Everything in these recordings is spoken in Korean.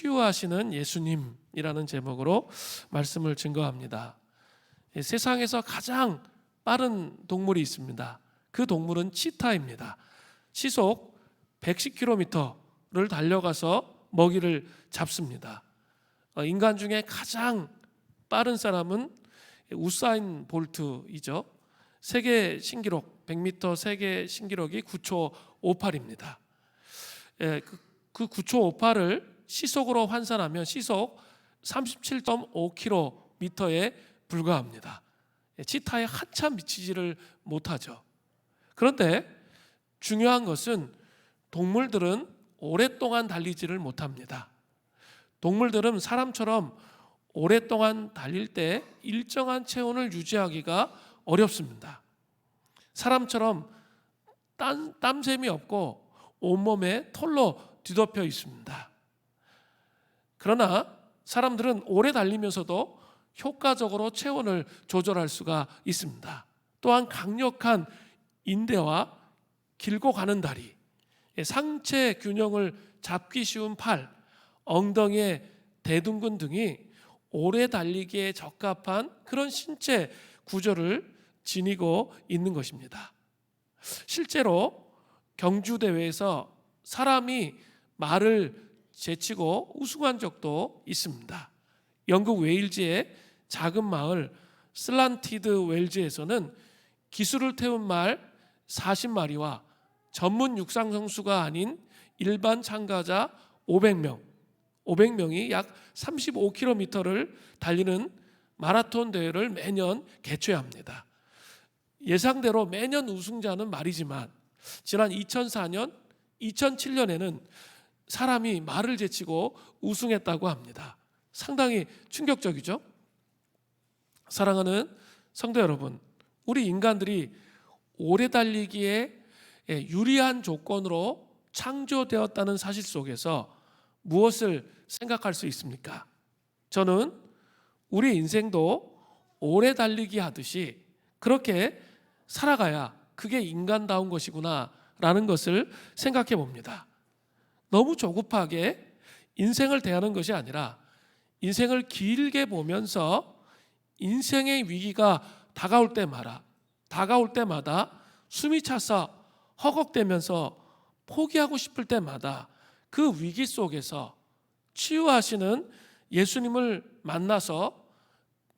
치유하시는 예수님이라는 제목으로 말씀을 증거합니다. 세상에서 가장 빠른 동물이 있습니다. 그 동물은 치타입니다. 시속 110km를 달려가서 먹이를 잡습니다. 인간 중에 가장 빠른 사람은 우사인 볼트이죠. 세계 신기록 100m 세계 신기록이 9초 58입니다. 그 9초 58을 시속으로 환산하면 시속 37.5km에 불과합니다. 치타에 한참 미치지를 못하죠. 그런데 중요한 것은 동물들은 오랫동안 달리지를 못합니다. 동물들은 사람처럼 오랫동안 달릴 때 일정한 체온을 유지하기가 어렵습니다. 사람처럼 땀샘이 없고 온몸에 털로 뒤덮여 있습니다. 그러나 사람들은 오래 달리면서도 효과적으로 체온을 조절할 수가 있습니다. 또한 강력한 인대와 길고 가는 다리, 상체 균형을 잡기 쉬운 팔, 엉덩이의 대둔근 등이 오래 달리기에 적합한 그런 신체 구조를 지니고 있는 것입니다. 실제로 경주대회에서 사람이 말을 제치고 우승한 적도 있습니다. 영국 웨일즈의 작은 마을 슬란티드 웰즈에서는 기술을 태운 말 40마리와 전문 육상 선수가 아닌 일반 참가자 500명이 약 35km를 달리는 마라톤 대회를 매년 개최합니다. 예상대로 매년 우승자는 말이지만 지난 2004년, 2007년에는 사람이 말을 제치고 우승했다고 합니다. 상당히 충격적이죠? 사랑하는 성도 여러분, 우리 인간들이 오래 달리기에 유리한 조건으로 창조되었다는 사실 속에서 무엇을 생각할 수 있습니까? 저는 우리 인생도 오래 달리기 하듯이 그렇게 살아가야 그게 인간다운 것이구나 라는 것을 생각해 봅니다. 너무 조급하게 인생을 대하는 것이 아니라 인생을 길게 보면서 인생의 위기가 다가올 때마다 숨이 차서 허걱대면서 포기하고 싶을 때마다 그 위기 속에서 치유하시는 예수님을 만나서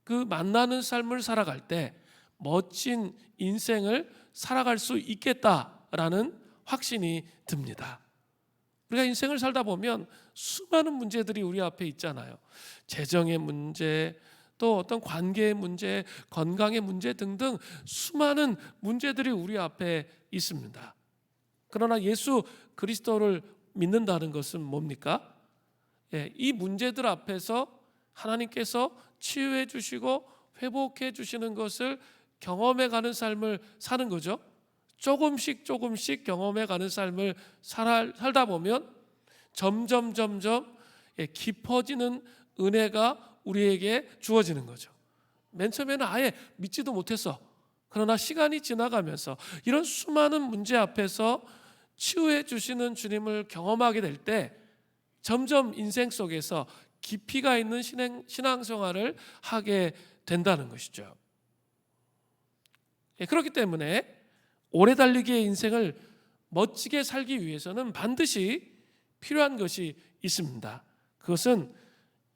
그 만나는 삶을 살아갈 때 멋진 인생을 살아갈 수 있겠다라는 확신이 듭니다. 우리가 인생을 살다 보면 수많은 문제들이 우리 앞에 있잖아요. 재정의 문제, 또 어떤 관계의 문제, 건강의 문제 등등 수많은 문제들이 우리 앞에 있습니다. 그러나 예수 그리스도를 믿는다는 것은 뭡니까? 이 문제들 앞에서 하나님께서 치유해 주시고 회복해 주시는 것을 경험해 가는 삶을 사는 거죠. 조금씩 경험해 가는 삶을 살다 보면 점점 깊어지는 은혜가 우리에게 주어지는 거죠. 맨 처음에는 아예 믿지도 못했어. 그러나 시간이 지나가면서 이런 수많은 문제 앞에서 치유해 주시는 주님을 경험하게 될 때 점점 인생 속에서 깊이가 있는 신앙생활을 하게 된다는 것이죠. 그렇기 때문에 오래 달리기의 인생을 멋지게 살기 위해서는 반드시 필요한 것이 있습니다. 그것은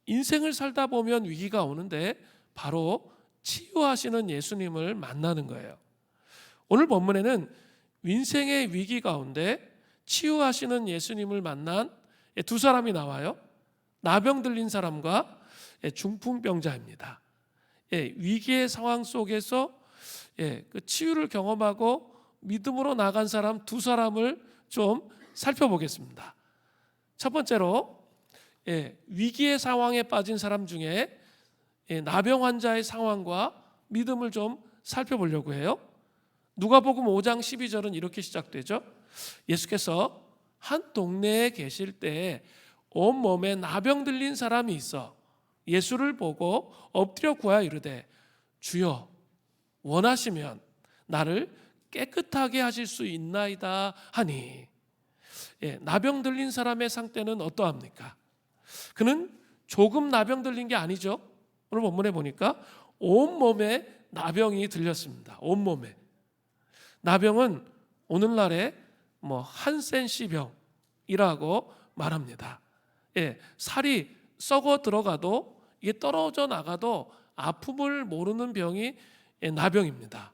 인생을 살다 보면 위기가 오는데 바로 치유하시는 예수님을 만나는 거예요. 오늘 본문에는 인생의 위기 가운데 치유하시는 예수님을 만난 두 사람이 나와요. 나병 들린 사람과 중풍병자입니다. 위기의 상황 속에서 그 치유를 경험하고 믿음으로 나간 사람 두 사람을 좀 살펴보겠습니다. 첫 번째로 위기의 상황에 빠진 사람 중에 나병 환자의 상황과 믿음을 좀 살펴보려고 해요. 누가복음 5장 12절은 이렇게 시작되죠. 예수께서 한 동네에 계실 때 온몸에 나병 들린 사람이 있어 예수를 보고 엎드려 구하여 이르되 주여 원하시면 나를 깨끗하게 하실 수 있나이다 하니 나병 들린 사람의 상태는 어떠합니까? 그는 조금 나병 들린 게 아니죠. 오늘 본문에 보니까 온몸에 나병이 들렸습니다. 온몸에. 나병은 오늘날의 한센시 병이라고 말합니다. 예, 살이 썩어 들어가도 이게 떨어져 나가도 아픔을 모르는 병이 나병입니다.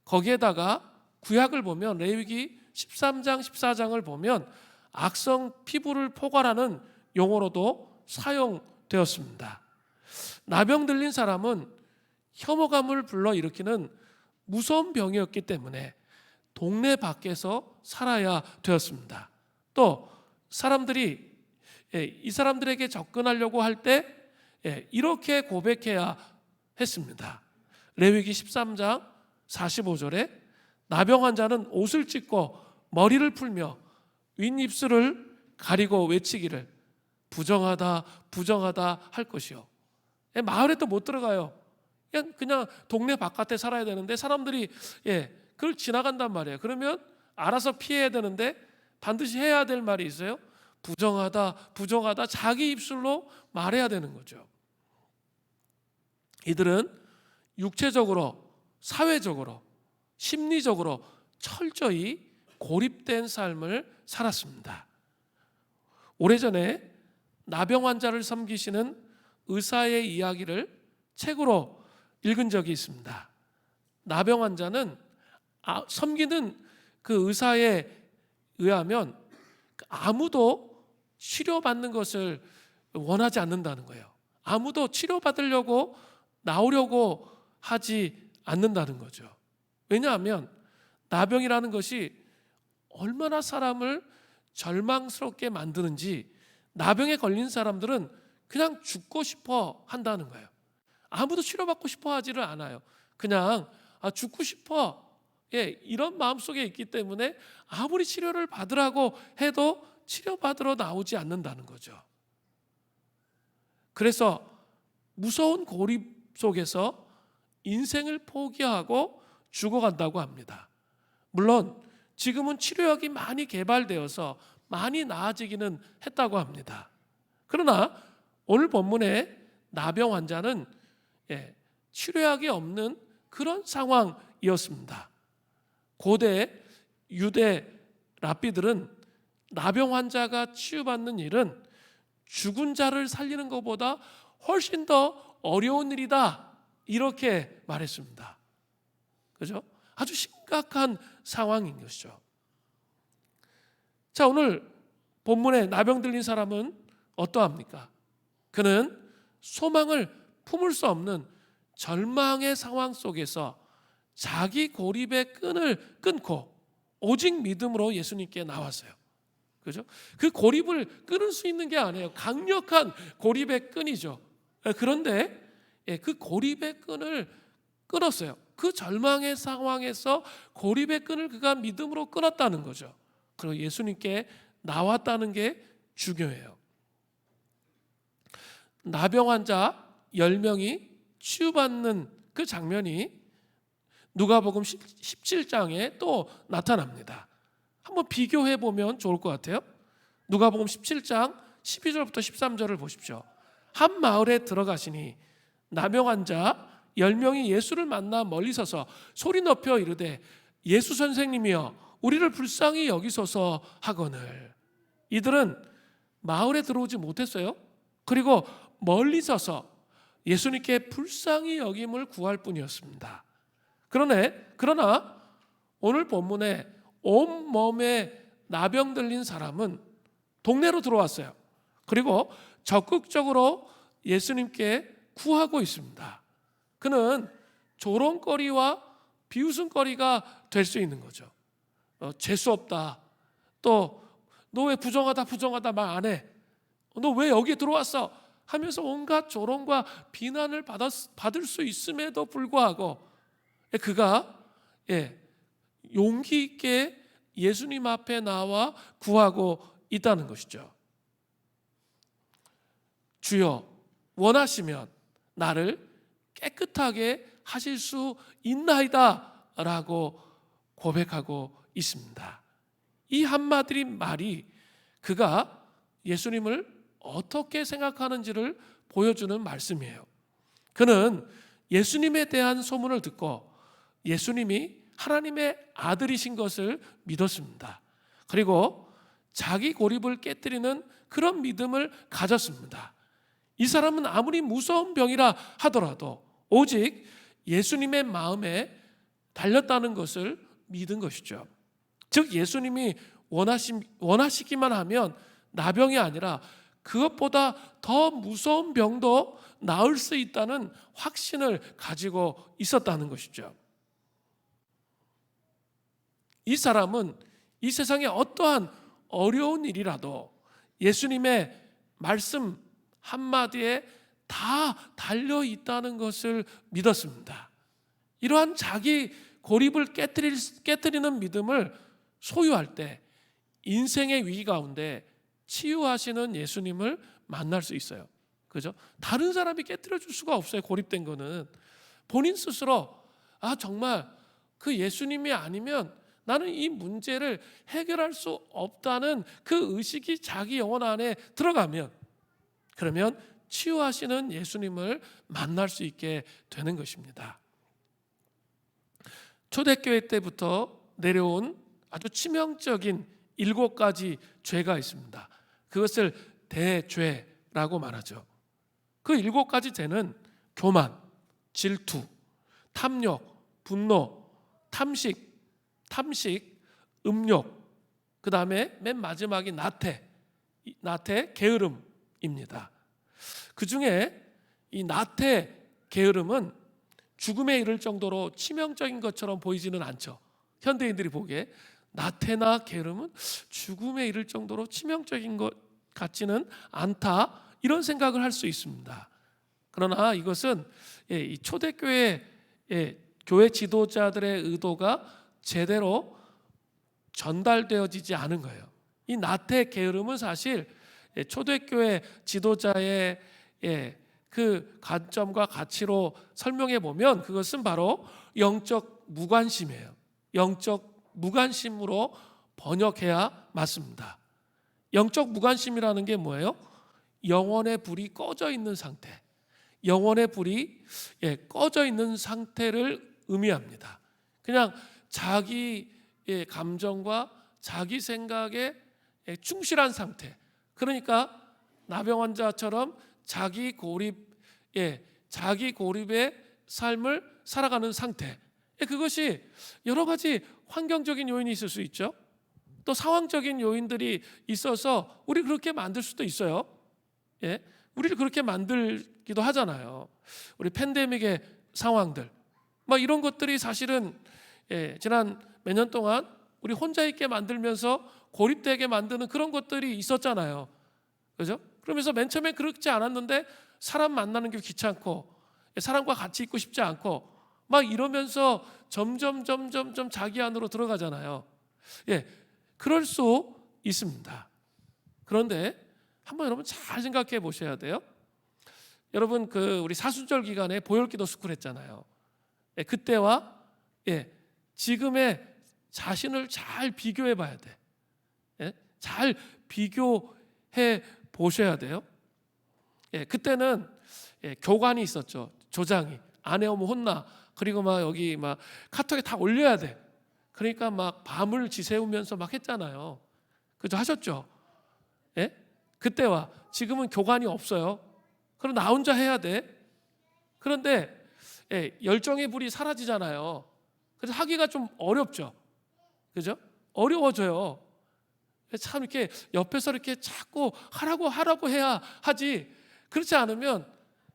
거기에다가 구약을 보면 레위기 13장 14장을 보면 악성 피부를 포괄하는 용어로도 사용되었습니다. 나병 들린 사람은 혐오감을 불러일으키는 무서운 병이었기 때문에 동네 밖에서 살아야 되었습니다. 또 사람들이 이 사람들에게 접근하려고 할 때 이렇게 고백해야 했습니다. 레위기 13장 45절에 나병 환자는 옷을 찢고 머리를 풀며 윗입술을 가리고 외치기를 부정하다 부정하다 할 것이요. 마을에 또 못 들어가요. 그냥 동네 바깥에 살아야 되는데 사람들이 그걸 지나간단 말이에요. 그러면 알아서 피해야 되는데 반드시 해야 될 말이 있어요. 부정하다 부정하다 자기 입술로 말해야 되는 거죠. 이들은 육체적으로 사회적으로 심리적으로 철저히 고립된 삶을 살았습니다. 오래전에 나병 환자를 섬기시는 의사의 이야기를 책으로 읽은 적이 있습니다. 나병 환자는 섬기는 그 의사에 의하면 아무도 치료받는 것을 원하지 않는다는 거예요. 아무도 치료받으려고 나오려고 하지 않는다는 거죠. 왜냐하면 나병이라는 것이 얼마나 사람을 절망스럽게 만드는지 나병에 걸린 사람들은 그냥 죽고 싶어 한다는 거예요. 아무도 치료받고 싶어 하지를 않아요. 그냥 죽고 싶어 이런 마음속에 있기 때문에 아무리 치료를 받으라고 해도 치료받으러 나오지 않는다는 거죠. 그래서 무서운 고립 속에서 인생을 포기하고 죽어간다고 합니다. 물론 지금은 치료약이 많이 개발되어서 많이 나아지기는 했다고 합니다. 그러나 오늘 본문의 나병 환자는 치료약이 없는 그런 상황이었습니다. 고대 유대 랍비들은 나병 환자가 치유받는 일은 죽은 자를 살리는 것보다 훨씬 더 어려운 일이다 이렇게 말했습니다. 그죠? 아주 심각한 상황인 것이죠. 자, 오늘 본문에 나병 들린 사람은 어떠합니까? 그는 소망을 품을 수 없는 절망의 상황 속에서 자기 고립의 끈을 끊고 오직 믿음으로 예수님께 나왔어요. 그죠? 그 고립을 끊을 수 있는 게 아니에요. 강력한 고립의 끈이죠. 그런데 그 고립의 끈을 끊었어요. 그 절망의 상황에서 고립의 끈을 그가 믿음으로 끊었다는 거죠. 그리고 예수님께 나왔다는 게 중요해요. 나병 환자 10명이 치유받는 그 장면이 누가복음 17장에 또 나타납니다. 한번 비교해 보면 좋을 것 같아요. 누가복음 17장 12절부터 13절을 보십시오. 한 마을에 들어가시니 나병 환자 10명이 예수를 만나 멀리 서서 소리 높여 이르되 예수 선생님이여 우리를 불쌍히 여기소서 하거늘. 이들은 마을에 들어오지 못했어요. 그리고 멀리 서서 예수님께 불쌍히 여김을 구할 뿐이었습니다. 그러나 오늘 본문에 온몸에 나병 들린 사람은 동네로 들어왔어요. 그리고 적극적으로 예수님께 구하고 있습니다. 그는 조롱거리와 비웃음거리가 될 수 있는 거죠. 재수 없다. 또 너 왜 부정하다 말 안 해? 너 왜 여기 들어왔어? 하면서 온갖 조롱과 비난을 받을 수 있음에도 불구하고 그가 용기 있게 예수님 앞에 나와 구하고 있다는 것이죠. 주여 원하시면 나를 깨끗하게 하실 수 있나이다 라고 고백하고 있습니다. 이 한마디 말이 그가 예수님을 어떻게 생각하는지를 보여주는 말씀이에요. 그는 예수님에 대한 소문을 듣고 예수님이 하나님의 아들이신 것을 믿었습니다. 그리고 자기 고립을 깨뜨리는 그런 믿음을 가졌습니다. 이 사람은 아무리 무서운 병이라 하더라도 오직 예수님의 마음에 달렸다는 것을 믿은 것이죠. 즉 예수님이 원하시기만 하면 나병이 아니라 그것보다 더 무서운 병도 나을 수 있다는 확신을 가지고 있었다는 것이죠. 이 사람은 이 세상에 어떠한 어려운 일이라도 예수님의 말씀 한마디에 다 달려 있다는 것을 믿었습니다. 이러한 자기 고립을 깨뜨리는 믿음을 소유할 때 인생의 위기 가운데 치유하시는 예수님을 만날 수 있어요. 그죠? 다른 사람이 깨뜨려 줄 수가 없어요. 고립된 거는 본인 스스로 정말 그 예수님이 아니면 나는 이 문제를 해결할 수 없다는 그 의식이 자기 영혼 안에 들어가면 그러면 치유하시는 예수님을 만날 수 있게 되는 것입니다. 초대교회 때부터 내려온 아주 치명적인 7가지 죄가 있습니다. 그것을 대죄라고 말하죠. 그 7가지 죄는 교만, 질투, 탐욕, 분노, 탐식, 음욕, 그 다음에 맨 마지막이 나태, 게으름입니다. 그 중에 이 나태, 게으름은 죽음에 이를 정도로 치명적인 것처럼 보이지는 않죠. 현대인들이 보기에 나태나 게으름은 죽음에 이를 정도로 치명적인 것 같지는 않다, 이런 생각을 할 수 있습니다. 그러나 이것은 이 초대교회 교회 지도자들의 의도가 제대로 전달되어지지 않은 거예요. 이 나태, 게으름은 사실 초대교회 지도자의 그 관점과 가치로 설명해 보면 그것은 바로 영적 무관심이에요. 영적 무관심으로 번역해야 맞습니다. 영적 무관심이라는 게 뭐예요? 영혼의 불이 꺼져 있는 상태, 영혼의 불이 꺼져 있는 상태를 의미합니다. 그냥 자기 감정과 자기 생각에 충실한 상태, 그러니까 나병 환자처럼 자기 고립의 삶을 살아가는 상태. 그것이 여러 가지 환경적인 요인이 있을 수 있죠. 또 상황적인 요인들이 있어서 우리 그렇게 만들 수도 있어요. 우리를 그렇게 만들기도 하잖아요. 우리 팬데믹의 상황들, 이런 것들이 사실은 지난 몇 년 동안 우리 혼자 있게 만들면서 고립되게 만드는 그런 것들이 있었잖아요. 그죠? 그러면서 맨 처음에 그렇지 않았는데 사람 만나는 게 귀찮고 사람과 같이 있고 싶지 않고 이러면서 점점 자기 안으로 들어가잖아요. 그럴 수 있습니다. 그런데 한번 여러분 잘 생각해 보셔야 돼요. 여러분 우리 사순절 기간에 보혈기도 스쿨 했잖아요. 그때와 지금의 자신을 잘 비교해 봐야 돼. 잘 비교해 보셔야 돼요. 그때는 교관이 있었죠. 조장이. 안 해오면 혼나. 그리고 여기 카톡에 다 올려야 돼. 그러니까 밤을 지새우면서 했잖아요. 그죠? 하셨죠? 그때와 지금은 교관이 없어요. 그럼 나 혼자 해야 돼. 그런데 열정의 불이 사라지잖아요. 그래서 하기가 좀 어렵죠. 그죠? 어려워져요. 참 이렇게 옆에서 이렇게 자꾸 하라고 해야 하지. 그렇지 않으면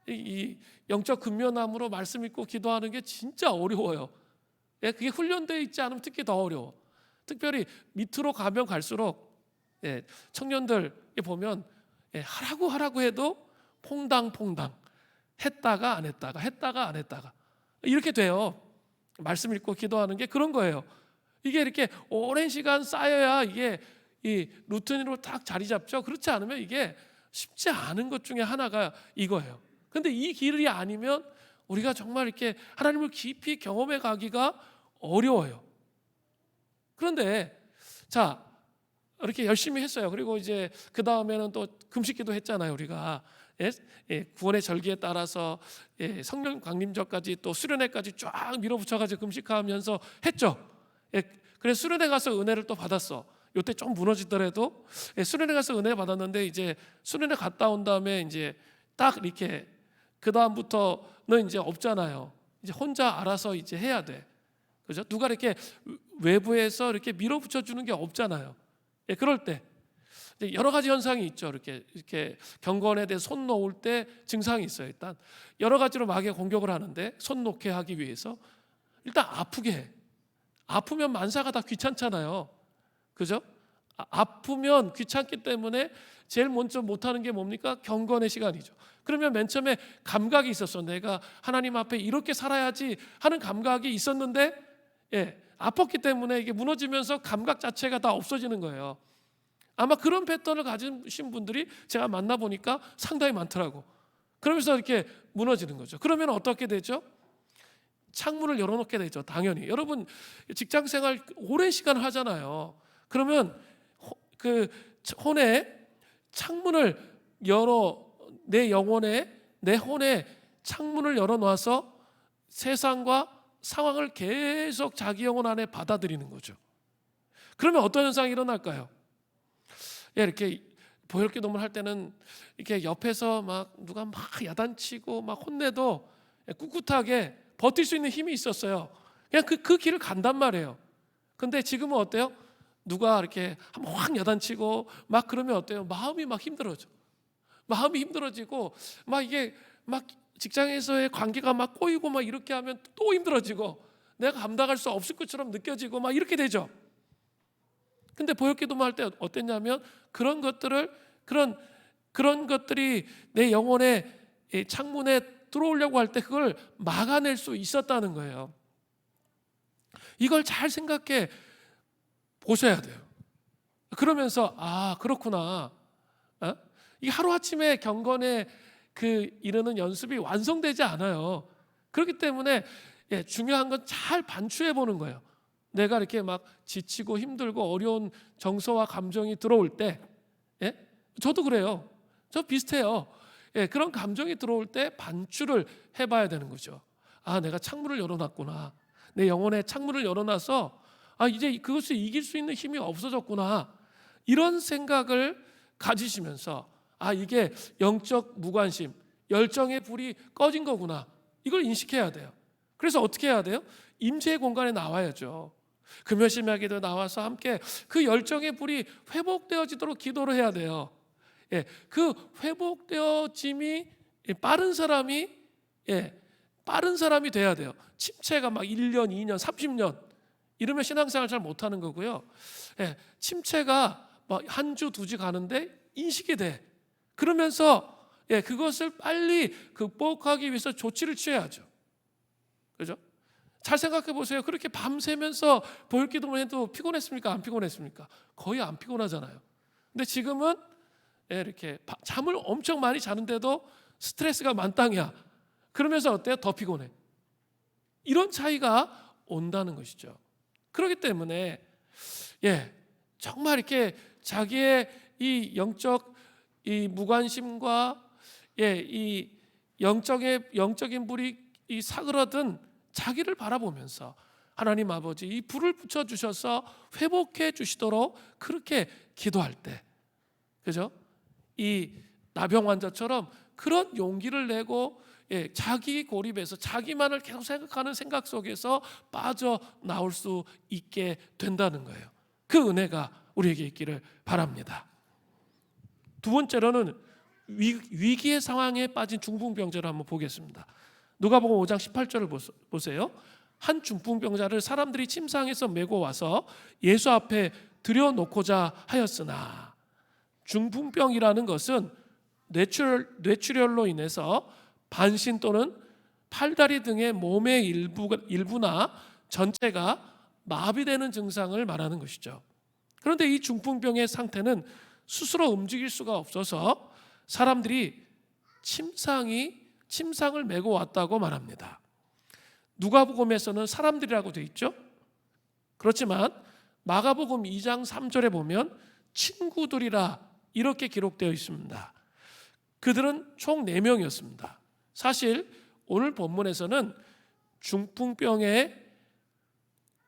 이 영적 근면함으로 말씀 읽고 기도하는 게 진짜 어려워요. 그게 훈련되어 있지 않으면 특히 더 어려워. 특별히 밑으로 가면 갈수록 청년들 보면 하라고 해도 퐁당퐁당 했다가 안 했다가 이렇게 돼요. 말씀 읽고 기도하는 게 그런 거예요. 이게 이렇게 오랜 시간 쌓여야 이게 이 루틴으로 딱 자리 잡죠. 그렇지 않으면 이게 쉽지 않은 것 중에 하나가 이거예요. 근데 이 길이 아니면 우리가 정말 이렇게 하나님을 깊이 경험해 가기가 어려워요. 그런데 이렇게 열심히 했어요. 그리고 이제 그 다음에는 또 금식기도 했잖아요. 우리가 구원의 절기에 따라서 성령 강림절까지 또 수련회까지 쫙 밀어붙여가지고 금식하면서 했죠. 그래서 수련회 가서 은혜를 또 받았어. 요때 좀 무너지더라도 수련회 가서 은혜 받았는데 이제 수련회 갔다 온 다음에 이제 딱 이렇게 그 다음부터는 이제 없잖아요. 이제 혼자 알아서 이제 해야 돼. 그죠? 누가 이렇게 외부에서 이렇게 밀어붙여 주는 게 없잖아요. 그럴 때 여러 가지 현상이 있죠. 이렇게 경건에 대해 손 놓을 때 증상이 있어요. 일단 여러 가지로 마귀가 공격을 하는데 손 놓게 하기 위해서 일단 아프게 해. 아프면 만사가 다 귀찮잖아요. 그죠? 아프면 귀찮기 때문에 제일 먼저 못하는 게 뭡니까? 경건의 시간이죠. 그러면 맨 처음에 감각이 있었어. 내가 하나님 앞에 이렇게 살아야지 하는 감각이 있었는데 아팠기 때문에 이게 무너지면서 감각 자체가 다 없어지는 거예요. 아마 그런 패턴을 가지신 분들이 제가 만나보니까 상당히 많더라고. 그러면서 이렇게 무너지는 거죠. 그러면 어떻게 되죠? 창문을 열어놓게 되죠. 당연히. 여러분 직장생활 오랜 시간 하잖아요. 그러면 그 혼에 창문을 내 영혼에 내 혼에 창문을 열어놔서 세상과 상황을 계속 자기 영혼 안에 받아들이는 거죠. 그러면 어떤 현상이 일어날까요? 이렇게 보혈기도문 할 때는 이렇게 옆에서 막 누가 막 야단치고 막 혼내도 꿋꿋하게 버틸 수 있는 힘이 있었어요. 그냥 그 길을 간단 말이에요. 근데 지금은 어때요? 누가 이렇게 한번 확 야단치고 막 그러면 어때요? 마음이 막 힘들어져. 마음이 힘들어지고 막 이게 막 직장에서의 관계가 막 꼬이고 막 이렇게 하면 또 힘들어지고 내가 감당할 수 없을 것처럼 느껴지고 막 이렇게 되죠. 근데 보혈기도문 할 때 어땠냐면 그런 것들이 내 영혼의 창문에 들어오려고 할 때 그걸 막아낼 수 있었다는 거예요. 이걸 잘 생각해 보셔야 돼요. 그러면서 그렇구나. 이 하루아침에 경건에 이르는 연습이 완성되지 않아요. 그렇기 때문에 중요한 건 잘 반추해 보는 거예요. 내가 이렇게 막 지치고 힘들고 어려운 정서와 감정이 들어올 때 저도 그래요. 저 비슷해요. 그런 감정이 들어올 때 반추를 해봐야 되는 거죠. 내가 창문을 열어놨구나. 내 영혼에 창문을 열어놔서 이제 그것을 이길 수 있는 힘이 없어졌구나. 이런 생각을 가지시면서 이게 영적 무관심, 열정의 불이 꺼진 거구나. 이걸 인식해야 돼요. 그래서 어떻게 해야 돼요? 임재의 공간에 나와야죠. 금요일마기도 나와서 함께 그 열정의 불이 회복되어지도록 기도를 해야 돼요. 그 회복되어짐이 빠른 사람이 돼야 돼요. 침체가 막 1년, 2년, 30년 이러면 신앙생활 잘 못하는 거고요. 침체가 막 한 주, 두 주 가는데 인식이 돼. 그러면서 그것을 빨리 극복하기 위해서 조치를 취해야죠. 그죠? 잘 생각해 보세요. 그렇게 밤새면서 보혈기도문 해도 피곤했습니까? 안 피곤했습니까? 거의 안 피곤하잖아요. 근데 지금은 이렇게 잠을 엄청 많이 자는데도 스트레스가 만땅이야. 그러면서 어때요? 더 피곤해. 이런 차이가 온다는 것이죠. 그렇기 때문에 정말 이렇게 자기의 이 영적 이 무관심과 이 영적인 불이 이 사그러든 자기를 바라보면서 하나님 아버지 이 불을 붙여 주셔서 회복해 주시도록 그렇게 기도할 때, 그죠? 이 나병 환자처럼 그런 용기를 내고 자기 고립에서 자기만을 계속 생각하는 생각 속에서 빠져나올 수 있게 된다는 거예요. 그 은혜가 우리에게 있기를 바랍니다. 두 번째로는 위기의 상황에 빠진 중풍병자를 한번 보겠습니다. 누가복음 5장 18절을 보세요. 한 중풍병자를 사람들이 침상에서 메고 와서 예수 앞에 들여놓고자 하였으나, 중풍병이라는 것은 뇌출혈로 인해서 반신 또는 팔다리 등의 몸의 일부나 전체가 마비되는 증상을 말하는 것이죠. 그런데 이 중풍병의 상태는 스스로 움직일 수가 없어서 사람들이 침상을 메고 왔다고 말합니다. 누가복음에서는 사람들이라고 되어 있죠. 그렇지만 마가복음 2장 3절에 보면 친구들이라 이렇게 기록되어 있습니다. 그들은 총 4명이었습니다. 사실 오늘 본문에서는 중풍병에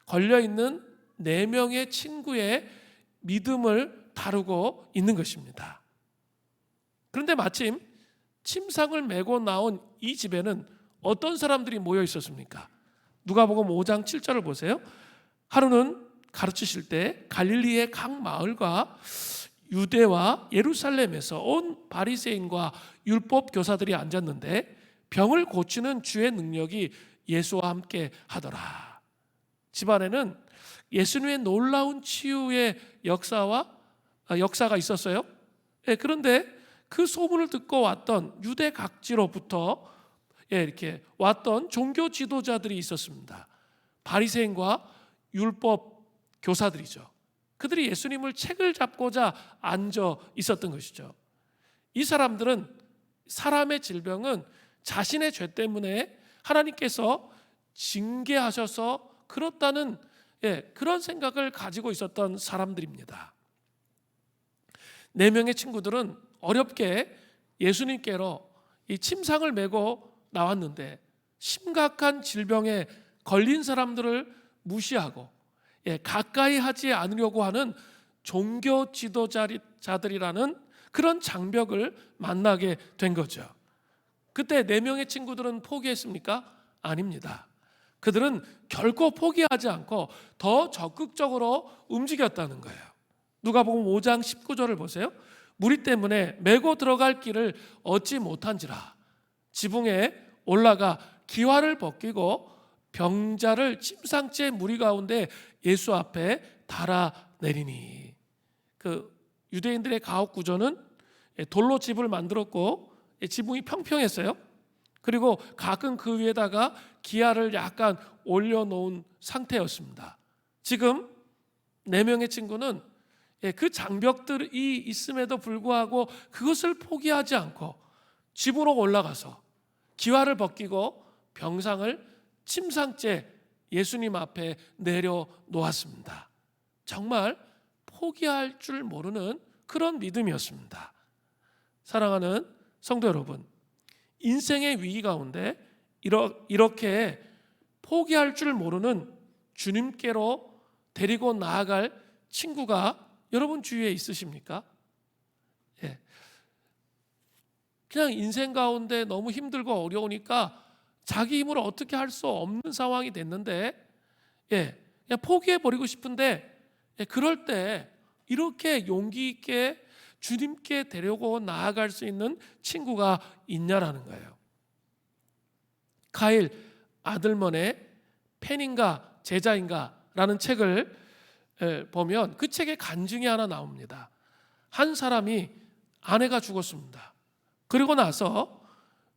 걸려있는 4명의 친구의 믿음을 다루고 있는 것입니다. 그런데 마침 침상을 메고 나온 이 집에는 어떤 사람들이 모여 있었습니까? 누가복음 5장 7절을 보세요. 하루는 가르치실 때 갈릴리의 각 마을과 유대와 예루살렘에서 온 바리새인과 율법 교사들이 앉았는데 병을 고치는 주의 능력이 예수와 함께 하더라. 집안에는 예수님의 놀라운 치유의 역사가 있었어요. 그런데 그 소문을 듣고 왔던 유대 각지로부터 이렇게 왔던 종교 지도자들이 있었습니다. 바리새인과 율법 교사들이죠. 그들이 예수님을 책을 잡고자 앉아 있었던 것이죠. 이 사람들은 사람의 질병은 자신의 죄 때문에 하나님께서 징계하셔서 그렇다는 그런 생각을 가지고 있었던 사람들입니다. 4명의 친구들은 어렵게 예수님께로 이 침상을 메고 나왔는데 심각한 질병에 걸린 사람들을 무시하고 가까이 하지 않으려고 하는 종교 지도자들이라는 그런 장벽을 만나게 된 거죠. 그때 4명의 친구들은 포기했습니까? 아닙니다. 그들은 결코 포기하지 않고 더 적극적으로 움직였다는 거예요. 누가복음 5장 19절을 보세요. 무리 때문에 메고 들어갈 길을 얻지 못한지라 지붕에 올라가 기와를 벗기고 병자를 침상째 무리 가운데 예수 앞에 달아내리니. 그 유대인들의 가옥 구조는 돌로 집을 만들었고 지붕이 평평했어요. 그리고 가끔 그 위에다가 기아를 약간 올려놓은 상태였습니다. 지금 4명의 친구는 그 장벽들이 있음에도 불구하고 그것을 포기하지 않고 집으로 올라가서 기와를 벗기고 병상을 침상째 예수님 앞에 내려놓았습니다. 정말 포기할 줄 모르는 그런 믿음이었습니다. 사랑하는 성도 여러분, 인생의 위기 가운데 이렇게 포기할 줄 모르는 주님께로 데리고 나아갈 친구가 여러분 주위에 있으십니까? 그냥 인생 가운데 너무 힘들고 어려우니까 자기 힘으로 어떻게 할 수 없는 상황이 됐는데 그냥 포기해버리고 싶은데 그럴 때 이렇게 용기 있게 주님께 데리고 나아갈 수 있는 친구가 있냐라는 거예요. 카일 아들먼의 팬인가 제자인가라는 책을 보면 그 책에 간증이 하나 나옵니다. 한 사람이 아내가 죽었습니다. 그리고 나서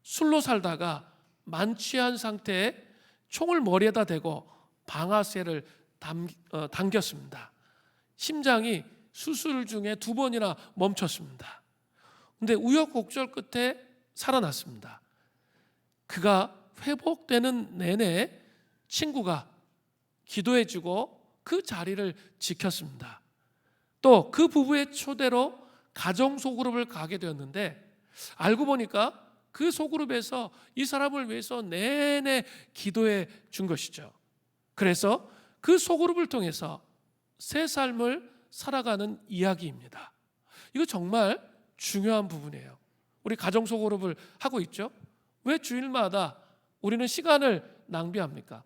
술로 살다가 만취한 상태에 총을 머리에다 대고 방아쇠를 당겼습니다. 심장이 수술 중에 2번이나 멈췄습니다. 그런데 우여곡절 끝에 살아났습니다. 그가 회복되는 내내 친구가 기도해주고 그 자리를 지켰습니다. 또 그 부부의 초대로 가정 소그룹을 가게 되었는데 알고 보니까 그 소그룹에서 이 사람을 위해서 내내 기도해 준 것이죠. 그래서 그 소그룹을 통해서 새 삶을 살아가는 이야기입니다. 이거 정말 중요한 부분이에요. 우리 가정 소그룹을 하고 있죠. 왜 주일마다 우리는 시간을 낭비합니까?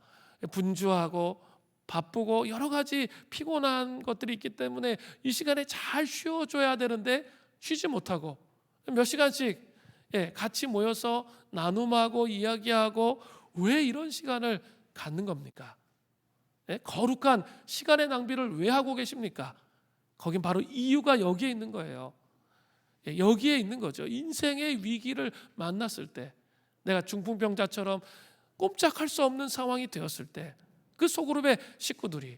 분주하고 바쁘고 여러 가지 피곤한 것들이 있기 때문에 이 시간에 잘 쉬어줘야 되는데 쉬지 못하고 몇 시간씩 같이 모여서 나눔하고 이야기하고 왜 이런 시간을 갖는 겁니까? 거룩한 시간의 낭비를 왜 하고 계십니까? 거긴 바로 이유가 여기에 있는 거예요. 여기에 있는 거죠. 인생의 위기를 만났을 때, 내가 중풍병자처럼 꼼짝할 수 없는 상황이 되었을 때 그 소그룹의 식구들이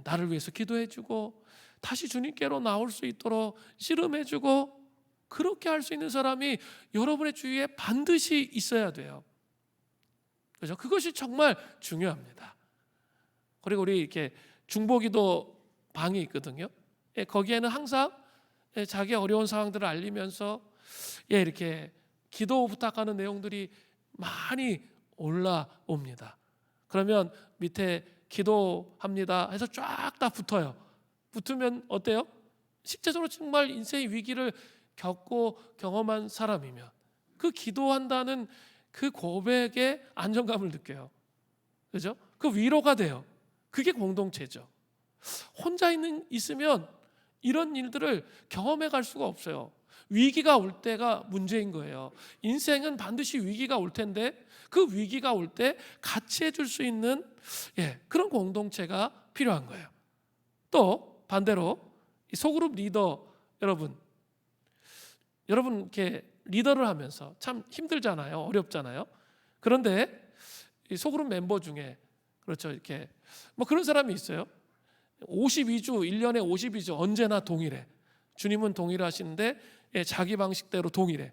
나를 위해서 기도해주고 다시 주님께로 나올 수 있도록 씨름해주고 그렇게 할 수 있는 사람이 여러분의 주위에 반드시 있어야 돼요. 그렇죠? 그것이 정말 중요합니다. 그리고 우리 이렇게 중보기도 방이 있거든요. 거기에는 항상 자기 어려운 상황들을 알리면서 이렇게 기도 부탁하는 내용들이 많이 올라옵니다. 그러면 밑에 기도합니다 해서 쫙 다 붙어요. 붙으면 어때요? 실제적으로 정말 인생의 위기를 겪고 경험한 사람이면 그 기도한다는 그 고백에 안정감을 느껴요. 그죠? 그 위로가 돼요. 그게 공동체죠. 혼자 있으면 이런 일들을 경험해 갈 수가 없어요. 위기가 올 때가 문제인 거예요. 인생은 반드시 위기가 올 텐데 그 위기가 올 때 같이 해줄 수 있는 그런 공동체가 필요한 거예요. 또 반대로 이 소그룹 리더 여러분 이렇게 리더를 하면서 참 힘들잖아요. 어렵잖아요. 그런데 이 소그룹 멤버 중에 그렇죠. 이렇게 뭐 그런 사람이 있어요. 52주 1년에 52주 언제나 동일해. 주님은 동일하신데 자기 방식대로 동일해.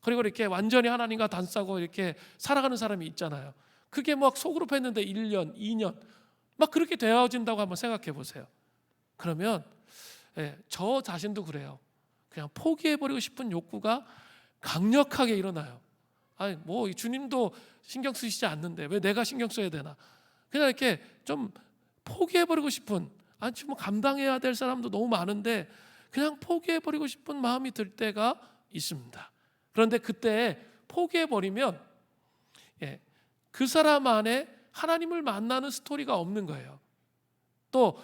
그리고 이렇게 완전히 하나님과 단싸고 이렇게 살아가는 사람이 있잖아요. 그게 막 소그룹 했는데 1년, 2년 막 그렇게 되어진다고 한번 생각해 보세요. 그러면 저 자신도 그래요. 그냥 포기해버리고 싶은 욕구가 강력하게 일어나요. 아니 뭐 주님도 신경 쓰시지 않는데 왜 내가 신경 써야 되나? 그냥 이렇게 좀 포기해버리고 싶은, 아니 뭐 감당해야 될 사람도 너무 많은데 그냥 포기해버리고 싶은 마음이 들 때가 있습니다. 그런데 그때 포기해버리면 그 사람 안에 하나님을 만나는 스토리가 없는 거예요. 또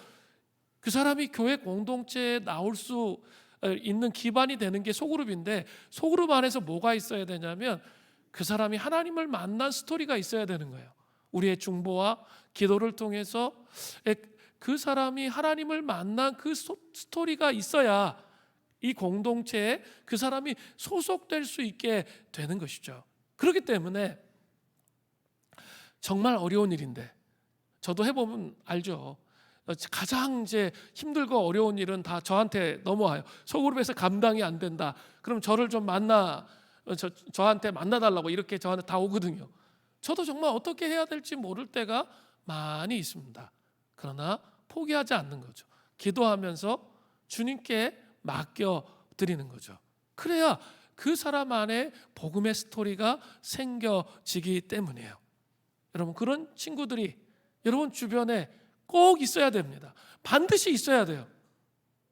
그 사람이 교회 공동체에 나올 수 있는 기반이 되는 게 소그룹인데, 소그룹 안에서 뭐가 있어야 되냐면 그 사람이 하나님을 만난 스토리가 있어야 되는 거예요. 우리의 중보와 기도를 통해서 그 사람이 하나님을 만난 그 스토리가 있어야 이 공동체에 그 사람이 소속될 수 있게 되는 것이죠. 그렇기 때문에 정말 어려운 일인데, 저도 해보면 알죠. 가장 이제 힘들고 어려운 일은 다 저한테 넘어와요. 소그룹에서 감당이 안 된다. 그럼 저를 좀 저한테 만나달라고 이렇게 저한테 다 오거든요. 저도 정말 어떻게 해야 될지 모를 때가 많이 있습니다. 그러나 포기하지 않는 거죠. 기도하면서 주님께 맡겨드리는 거죠. 그래야 그 사람 안에 복음의 스토리가 생겨지기 때문이에요. 여러분, 그런 친구들이 여러분 주변에 꼭 있어야 됩니다. 반드시 있어야 돼요.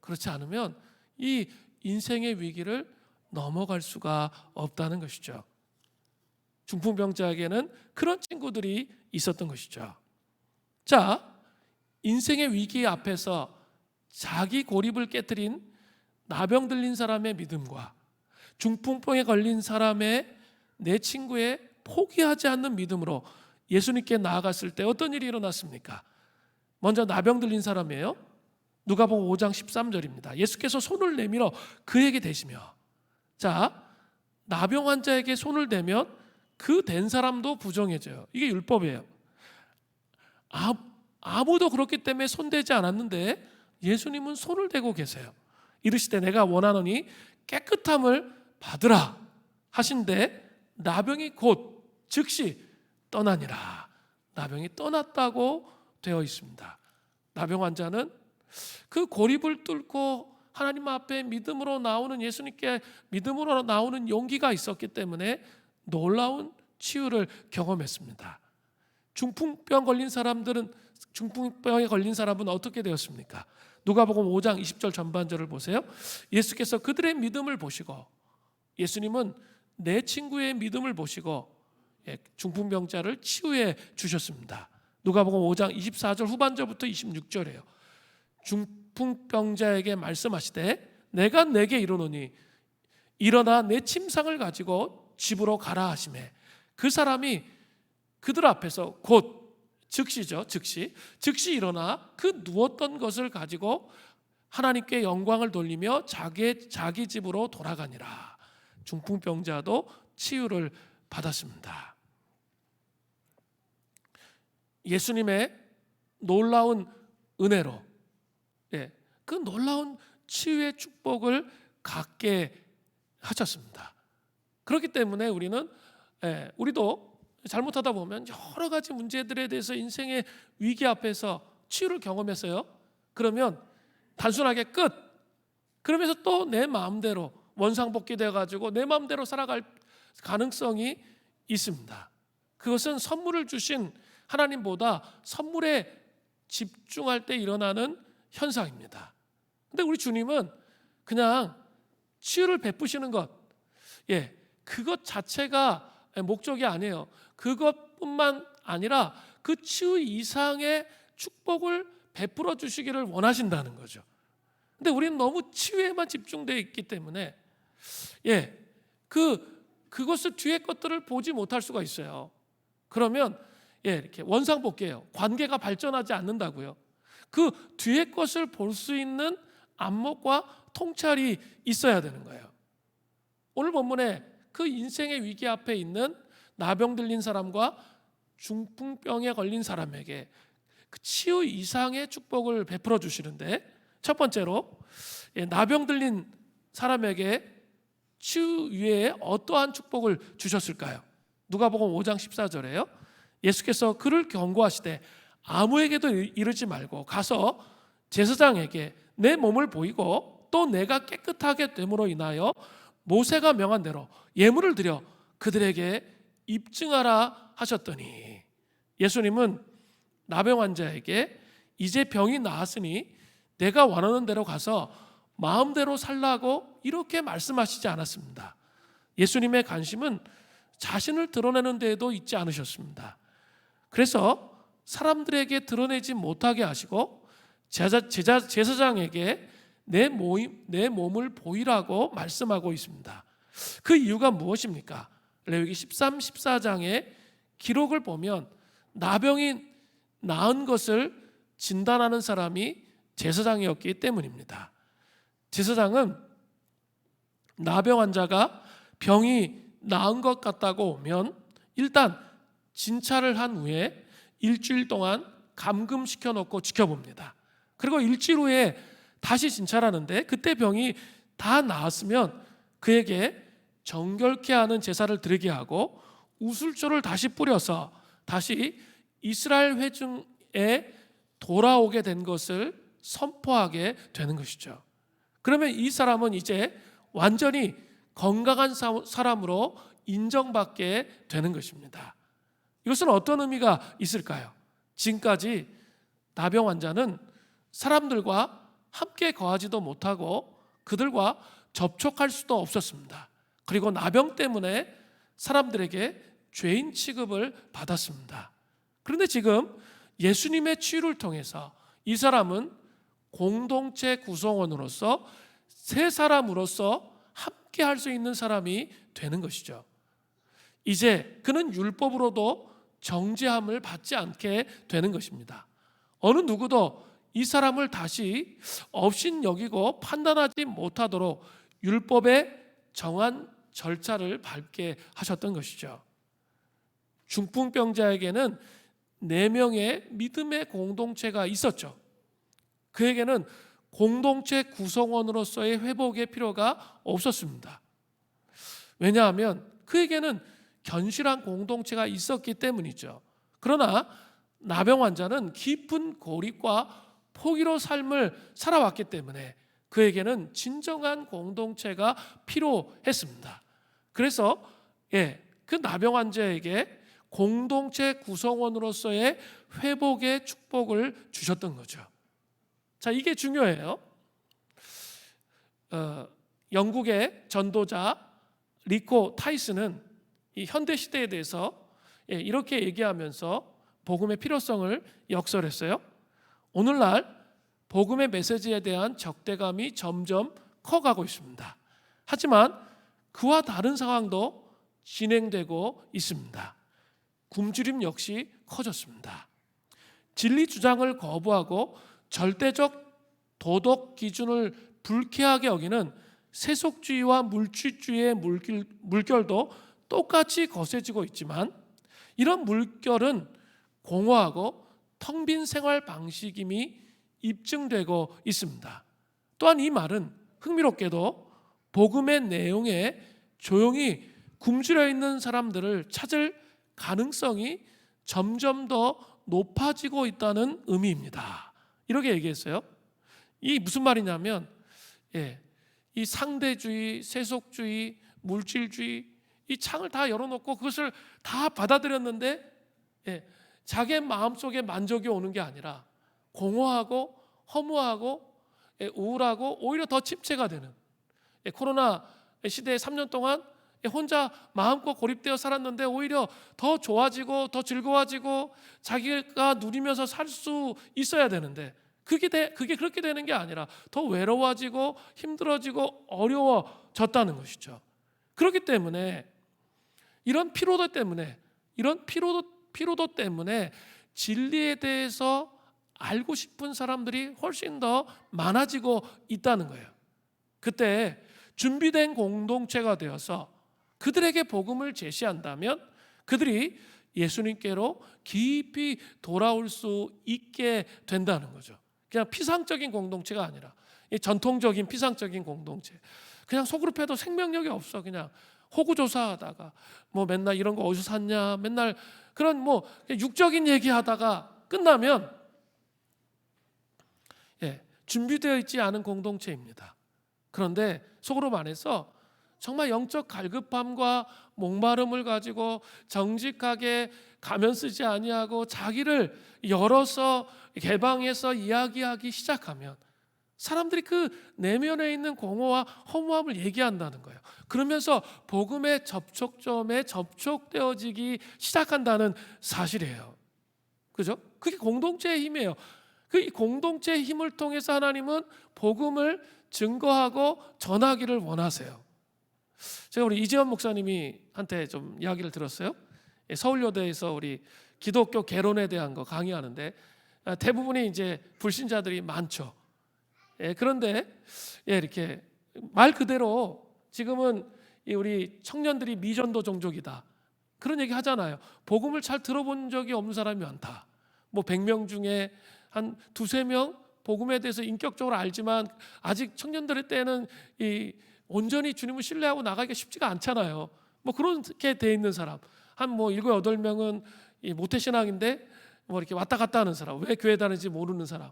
그렇지 않으면 이 인생의 위기를 넘어갈 수가 없다는 것이죠. 중풍병자에게는 그런 친구들이 있었던 것이죠. 자, 인생의 위기 앞에서 자기 고립을 깨트린 나병 들린 사람의 믿음과 중풍병에 걸린 사람의 내 친구의 포기하지 않는 믿음으로 예수님께 나아갔을 때 어떤 일이 일어났습니까? 먼저 나병 들린 사람이에요. 누가복음 5장 13절입니다. 예수께서 손을 내밀어 그에게 대시며, 자, 나병 환자에게 손을 대면 그 된 사람도 부정해져요. 이게 율법이에요. 아무도 그렇기 때문에 손대지 않았는데 예수님은 손을 대고 계세요. 이르시되 내가 원하노니 깨끗함을 받으라 하신데 나병이 곧 즉시 떠나니라. 나병이 떠났다고 되어 있습니다. 나병 환자는 그 고립을 뚫고 하나님 앞에 믿음으로 나오는, 예수님께 믿음으로 나오는 용기가 있었기 때문에 놀라운 치유를 경험했습니다. 중풍병에 걸린 사람은 어떻게 되었습니까? 누가복음 5장 20절 전반절을 보세요. 예수께서 그들의 믿음을 보시고, 예수님은 내 친구의 믿음을 보시고 중풍병자를 치유해 주셨습니다. 누가복음 5장 24절 후반절부터 26절이에요. 중풍병자에게 말씀하시되 내가 내게 이르노니 일어나 내 침상을 가지고 집으로 가라 하시매, 그 사람이 그들 앞에서 곧 즉시죠. 즉시 일어나 그 누웠던 것을 가지고 하나님께 영광을 돌리며 자기 집으로 돌아가니라. 중풍병자도 치유를 받았습니다. 예수님의 놀라운 은혜로 그 놀라운 치유의 축복을 갖게 하셨습니다. 그렇기 때문에 우리도 잘못하다 보면 여러 가지 문제들에 대해서 인생의 위기 앞에서 치유를 경험했어요. 그러면 단순하게 끝, 그러면서 또 내 마음대로 원상복귀돼 가지고 내 마음대로 살아갈 가능성이 있습니다. 그것은 선물을 주신 하나님보다 선물에 집중할 때 일어나는 현상입니다. 근데 우리 주님은 그냥 치유를 베푸시는 것, 그것 자체가 목적이 아니에요. 그것뿐만 아니라 그 치유 이상의 축복을 베풀어 주시기를 원하신다는 거죠. 근데 우리는 너무 치유에만 집중되어 있기 때문에 그것을 뒤에 것들을 보지 못할 수가 있어요. 그러면 이렇게 원상복귀예요. 관계가 발전하지 않는다고요. 그 뒤에 것을 볼 수 있는 안목과 통찰이 있어야 되는 거예요. 오늘 본문에 그 인생의 위기 앞에 있는 나병 들린 사람과 중풍병에 걸린 사람에게 그 치유 이상의 축복을 베풀어 주시는데, 첫 번째로 나병 들린 사람에게 치유 위에 어떠한 축복을 주셨을까요? 누가복음 5장 14절에요. 예수께서 그를 경고하시되 아무에게도 이르지 말고 가서 제사장에게 내 몸을 보이고 또 내가 깨끗하게 됨으로 인하여 모세가 명한 대로 예물을 드려 그들에게 입증하라 하셨더니, 예수님은 나병 환자에게 이제 병이 나았으니 내가 원하는 대로 가서 마음대로 살라고 이렇게 말씀하시지 않았습니다. 예수님의 관심은 자신을 드러내는 데에도 있지 않으셨습니다. 그래서 사람들에게 드러내지 못하게 하시고 제사장에게 내 몸을 보이라고 말씀하고 있습니다. 그 이유가 무엇입니까? 레위기 13, 14장의 기록을 보면 나병이 나은 것을 진단하는 사람이 제사장이었기 때문입니다. 제사장은 나병 환자가 병이 나은 것 같다고 오면 일단 진찰을 한 후에 일주일 동안 감금시켜 놓고 지켜봅니다. 그리고 일주일 후에 다시 진찰하는데 그때 병이 다 나았으면 그에게 정결케 하는 제사를 드리게 하고 우슬초를 다시 뿌려서 다시 이스라엘 회중에 돌아오게 된 것을 선포하게 되는 것이죠. 그러면 이 사람은 이제 완전히 건강한 사람으로 인정받게 되는 것입니다. 이것은 어떤 의미가 있을까요? 지금까지 나병 환자는 사람들과 함께 거하지도 못하고 그들과 접촉할 수도 없었습니다. 그리고 나병 때문에 사람들에게 죄인 취급을 받았습니다. 그런데 지금 예수님의 치유를 통해서 이 사람은 공동체 구성원으로서 세 사람으로서 함께 할 수 있는 사람이 되는 것이죠. 이제 그는 율법으로도 정죄함을 받지 않게 되는 것입니다. 어느 누구도 이 사람을 다시 업신 여기고 판단하지 못하도록 율법의 정한 절차를 밟게 하셨던 것이죠. 중풍병자에게는 4명의 믿음의 공동체가 있었죠. 그에게는 공동체 구성원으로서의 회복의 필요가 없었습니다. 왜냐하면 그에게는 견실한 공동체가 있었기 때문이죠. 그러나 나병 환자는 깊은 고립과 포기로 삶을 살아왔기 때문에 그에게는 진정한 공동체가 필요했습니다. 그래서 그 나병 환자에게 공동체 구성원으로서의 회복의 축복을 주셨던 거죠. 자, 이게 중요해요. 영국의 전도자 리코 타이슨은 이 현대 시대에 대해서 이렇게 얘기하면서 복음의 필요성을 역설했어요. 오늘날 복음의 메시지에 대한 적대감이 점점 커가고 있습니다. 하지만 그와 다른 상황도 진행되고 있습니다. 굶주림 역시 커졌습니다. 진리 주장을 거부하고 절대적 도덕 기준을 불쾌하게 여기는 세속주의와 물질주의의 물결도 똑같이 거세지고 있지만 이런 물결은 공허하고 텅 빈 생활 방식임이 입증되고 있습니다. 또한 이 말은 흥미롭게도 복음의 내용에 조용히 굶주려 있는 사람들을 찾을 가능성이 점점 더 높아지고 있다는 의미입니다. 이렇게 얘기했어요. 이 무슨 말이냐면 이 상대주의, 세속주의, 물질주의 이 창을 다 열어놓고 그것을 다 받아들였는데 자기 마음속에 만족이 오는 게 아니라 공허하고 허무하고 우울하고 오히려 더 침체가 되는 코로나 시대에 3년 동안 혼자 마음껏 고립되어 살았는데 오히려 더 좋아지고 더 즐거워지고 자기가 누리면서 살 수 있어야 되는데 그게 그렇게 되는 게 아니라 더 외로워지고 힘들어지고 어려워졌다는 것이죠. 그렇기 때문에 이런 피로도 때문에 진리에 대해서 알고 싶은 사람들이 훨씬 더 많아지고 있다는 거예요. 그때 준비된 공동체가 되어서 그들에게 복음을 제시한다면 그들이 예수님께로 깊이 돌아올 수 있게 된다는 거죠. 그냥 피상적인 공동체가 아니라 전통적인 피상적인 공동체. 그냥 속으로 패도 생명력이 없어. 그냥 호구조사하다가 뭐 맨날 이런 거 어디서 샀냐, 맨날 그런 뭐 육적인 얘기하다가 끝나면 준비되어 있지 않은 공동체입니다. 그런데 속으로 말해서 정말 영적 갈급함과 목마름을 가지고 정직하게 가면 쓰지 아니하고 자기를 열어서 개방해서 이야기하기 시작하면 사람들이 그 내면에 있는 공허와 허무함을 얘기한다는 거예요. 그러면서 복음의 접촉점에 접촉되어지기 시작한다는 사실이에요. 그죠? 그게 공동체의 힘이에요. 그 공동체의 힘을 통해서 하나님은 복음을 증거하고 전하기를 원하세요. 제가 우리 이재원 목사님이 한테 좀 이야기를 들었어요. 서울여대에서 우리 기독교 개론에 대한 거 강의하는데 대부분이 이제 불신자들이 많죠. 그런데 이렇게 말 그대로 지금은 우리 청년들이 미전도 종족이다 그런 얘기 하잖아요. 복음을 잘 들어본 적이 없는 사람이 많다. 뭐 100명 중에 한 2-3명 복음에 대해서 인격적으로 알지만 아직 청년들의 때는 온전히 주님을 신뢰하고 나가기가 쉽지가 않잖아요. 뭐 그렇게 돼 있는 사람 한 뭐 7-8명은 모태신앙인데 뭐 이렇게 왔다 갔다 하는 사람, 왜 교회 다니는지 모르는 사람,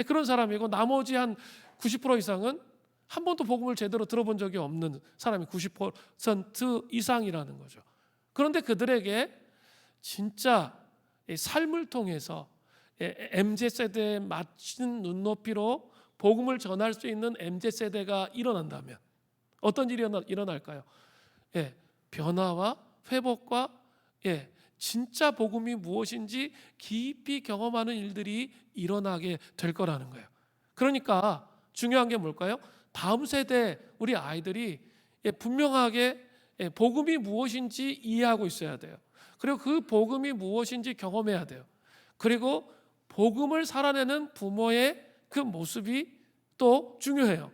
그런 사람이고 나머지 한 90% 이상은 한 번도 복음을 제대로 들어본 적이 없는 사람이 90% 이상이라는 거죠. 그런데 그들에게 진짜 삶을 통해서 MZ세대에 맞춘 눈높이로 복음을 전할 수 있는 MZ세대가 일어난다면 어떤 일이 일어날까요? 변화와 회복과 진짜 복음이 무엇인지 깊이 경험하는 일들이 일어나게 될 거라는 거예요. 그러니까 중요한 게 뭘까요? 다음 세대 우리 아이들이 분명하게 복음이 무엇인지 이해하고 있어야 돼요. 그리고 그 복음이 무엇인지 경험해야 돼요. 그리고 복음을 살아내는 부모의 그 모습이 또 중요해요.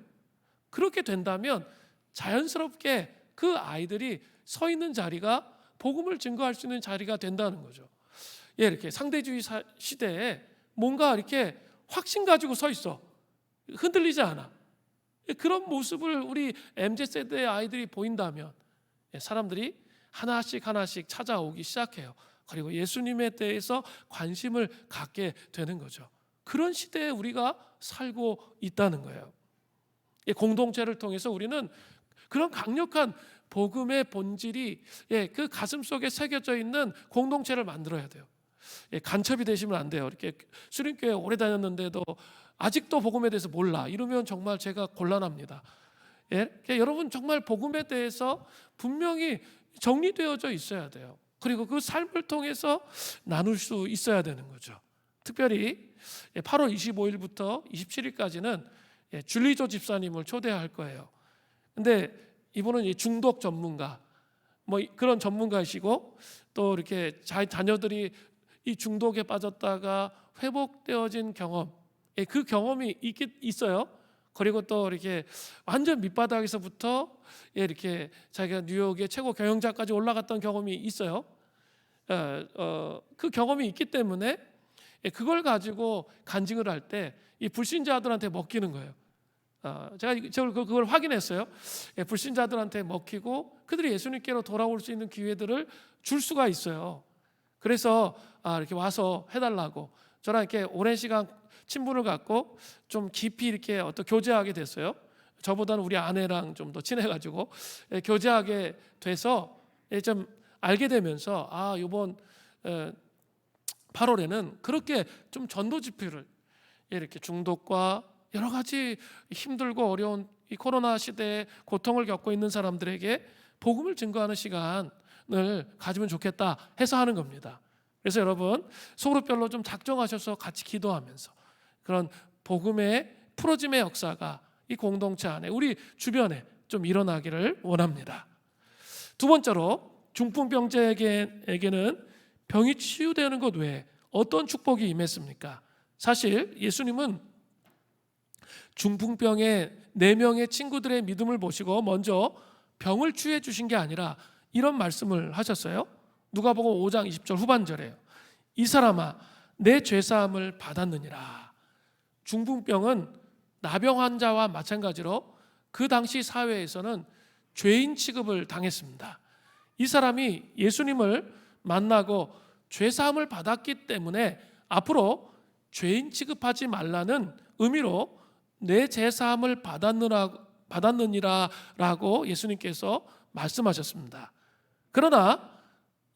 그렇게 된다면 자연스럽게 그 아이들이 서 있는 자리가 복음을 증거할 수 있는 자리가 된다는 거죠. 이렇게 상대주의 시대에 뭔가 이렇게 확신 가지고 서 있어. 흔들리지 않아. 그런 모습을 우리 MZ세대의 아이들이 보인다면 사람들이 하나씩 찾아오기 시작해요. 그리고 예수님에 대해서 관심을 갖게 되는 거죠. 그런 시대에 우리가 살고 있다는 거예요. 공동체를 통해서 우리는 그런 강력한 복음의 본질이 그 가슴 속에 새겨져 있는 공동체를 만들어야 돼요. 간첩이 되시면 안 돼요. 이렇게 수림교회 오래 다녔는데도 아직도 복음에 대해서 몰라 이러면 정말 제가 곤란합니다. 여러분 정말 복음에 대해서 분명히 정리되어져 있어야 돼요. 그리고 그 삶을 통해서 나눌 수 있어야 되는 거죠. 특별히 8월 25일부터 27일까지는 줄리조 집사님을 초대할 거예요. 근데 이분은 중독 전문가, 뭐 그런 전문가이시고 또 이렇게 자녀들이 이 중독에 빠졌다가 회복되어진 경험, 그 경험이 있어요. 그리고 또 이렇게 완전 밑바닥에서부터 이렇게 자기가 뉴욕의 최고 경영자까지 올라갔던 경험이 있어요. 그 경험이 있기 때문에 그걸 가지고 간증을 할 때 이 불신자들한테 먹히는 거예요. 제가 그걸 확인했어요. 불신자들한테 먹히고 그들이 예수님께로 돌아올 수 있는 기회들을 줄 수가 있어요. 그래서 이렇게 와서 해달라고 저랑 이렇게 오랜 시간 친분을 갖고 좀 깊이 이렇게 교제하게 됐어요. 저보다는 우리 아내랑 좀 더 친해가지고 교제하게 돼서 좀 알게 되면서 이번 8월에는 그렇게 좀 전도 집회를 이렇게 중독과 여러 가지 힘들고 어려운 이 코로나 시대에 고통을 겪고 있는 사람들에게 복음을 증거하는 시간을 가지면 좋겠다 해서 하는 겁니다. 그래서 여러분 소그룹별로 좀 작정하셔서 같이 기도하면서 그런 복음의 풀어짐의 역사가 이 공동체 안에 우리 주변에 좀 일어나기를 원합니다. 두 번째로 중풍병자에게는 병이 치유되는 것 외에 어떤 축복이 임했습니까? 사실 예수님은 중풍병의 4명의 친구들의 믿음을 보시고 먼저 병을 치유해 주신 게 아니라 이런 말씀을 하셨어요. 누가복음 5장 20절 후반절에요. 이 사람아 내 죄사함을 받았느니라. 중풍병은 나병 환자와 마찬가지로 그 당시 사회에서는 죄인 취급을 당했습니다. 이 사람이 예수님을 만나고 죄사함을 받았기 때문에 앞으로 죄인 취급하지 말라는 의미로 내 죄사함을 받았느니라라고 예수님께서 말씀하셨습니다. 그러나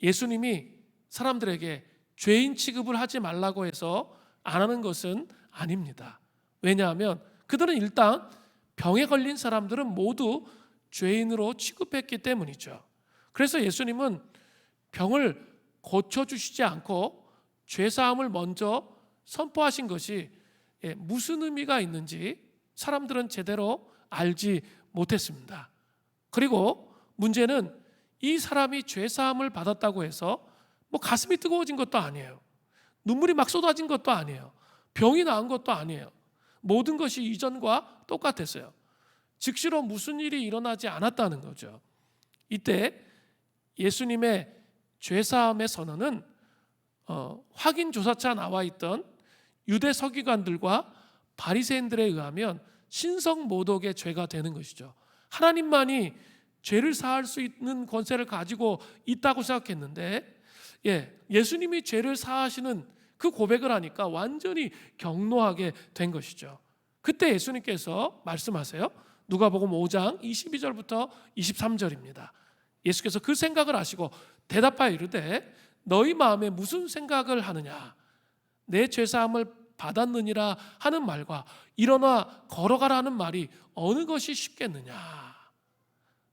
예수님이 사람들에게 죄인 취급을 하지 말라고 해서 안 하는 것은 아닙니다. 왜냐하면 그들은 일단 병에 걸린 사람들은 모두 죄인으로 취급했기 때문이죠. 그래서 예수님은 병을 고쳐주시지 않고 죄사함을 먼저 선포하신 것이 무슨 의미가 있는지 사람들은 제대로 알지 못했습니다. 그리고 문제는 이 사람이 죄사함을 받았다고 해서 가슴이 뜨거워진 것도 아니에요. 눈물이 막 쏟아진 것도 아니에요. 병이 나은 것도 아니에요. 모든 것이 이전과 똑같았어요. 즉시로 무슨 일이 일어나지 않았다는 거죠. 이때 예수님의 죄사함의 선언은 확인 조사차 나와 있던 유대 서기관들과 바리새인들에 의하면 신성모독의 죄가 되는 것이죠. 하나님만이 죄를 사할 수 있는 권세를 가지고 있다고 생각했는데 예수님이 죄를 사하시는 그 고백을 하니까 완전히 경노하게 된 것이죠. 그때 예수님께서 말씀하세요. 누가복음 5장 22절부터 23절입니다. 예수께서 그 생각을 하시고 대답하여 이르되 너희 마음에 무슨 생각을 하느냐 내 죄사함을 받았느니라 하는 말과 일어나 걸어가라 하는 말이 어느 것이 쉽겠느냐.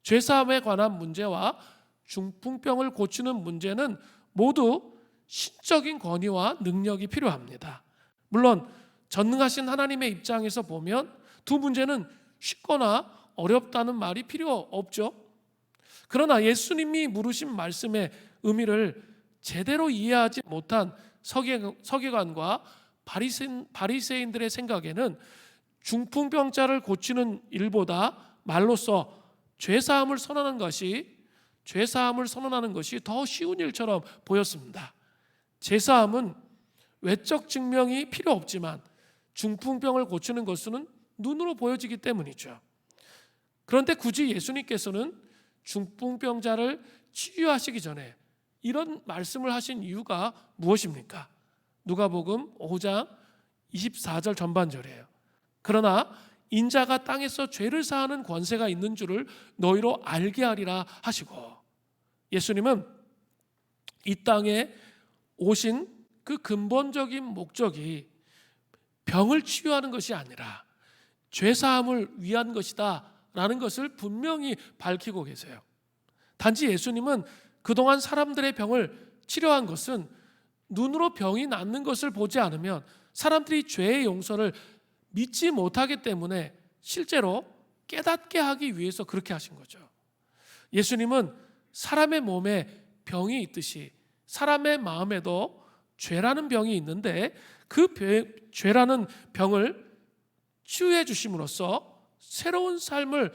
죄사함에 관한 문제와 중풍병을 고치는 문제는 모두 신적인 권위와 능력이 필요합니다. 물론 전능하신 하나님의 입장에서 보면 두 문제는 쉽거나 어렵다는 말이 필요 없죠. 그러나 예수님이 물으신 말씀의 의미를 제대로 이해하지 못한 서기관과 바리새인들의 생각에는 중풍병자를 고치는 일보다 말로써 죄사함을 선언하는 것이 더 쉬운 일처럼 보였습니다. 죄사함은 외적 증명이 필요 없지만 중풍병을 고치는 것은 눈으로 보여지기 때문이죠. 그런데 굳이 예수님께서는 중풍병자를 치유하시기 전에 이런 말씀을 하신 이유가 무엇입니까? 누가복음 5장 24절 전반절이에요. 그러나 인자가 땅에서 죄를 사하는 권세가 있는 줄을 너희로 알게 하리라 하시고, 예수님은 이 땅에 오신 그 근본적인 목적이 병을 치유하는 것이 아니라 죄사함을 위한 것이다 라는 것을 분명히 밝히고 계세요. 단지 예수님은 그동안 사람들의 병을 치료한 것은 눈으로 병이 낫는 것을 보지 않으면 사람들이 죄의 용서를 믿지 못하기 때문에 실제로 깨닫게 하기 위해서 그렇게 하신 거죠. 예수님은 사람의 몸에 병이 있듯이 사람의 마음에도 죄라는 병이 있는데 그 죄라는 병을 치유해 주심으로써 새로운 삶을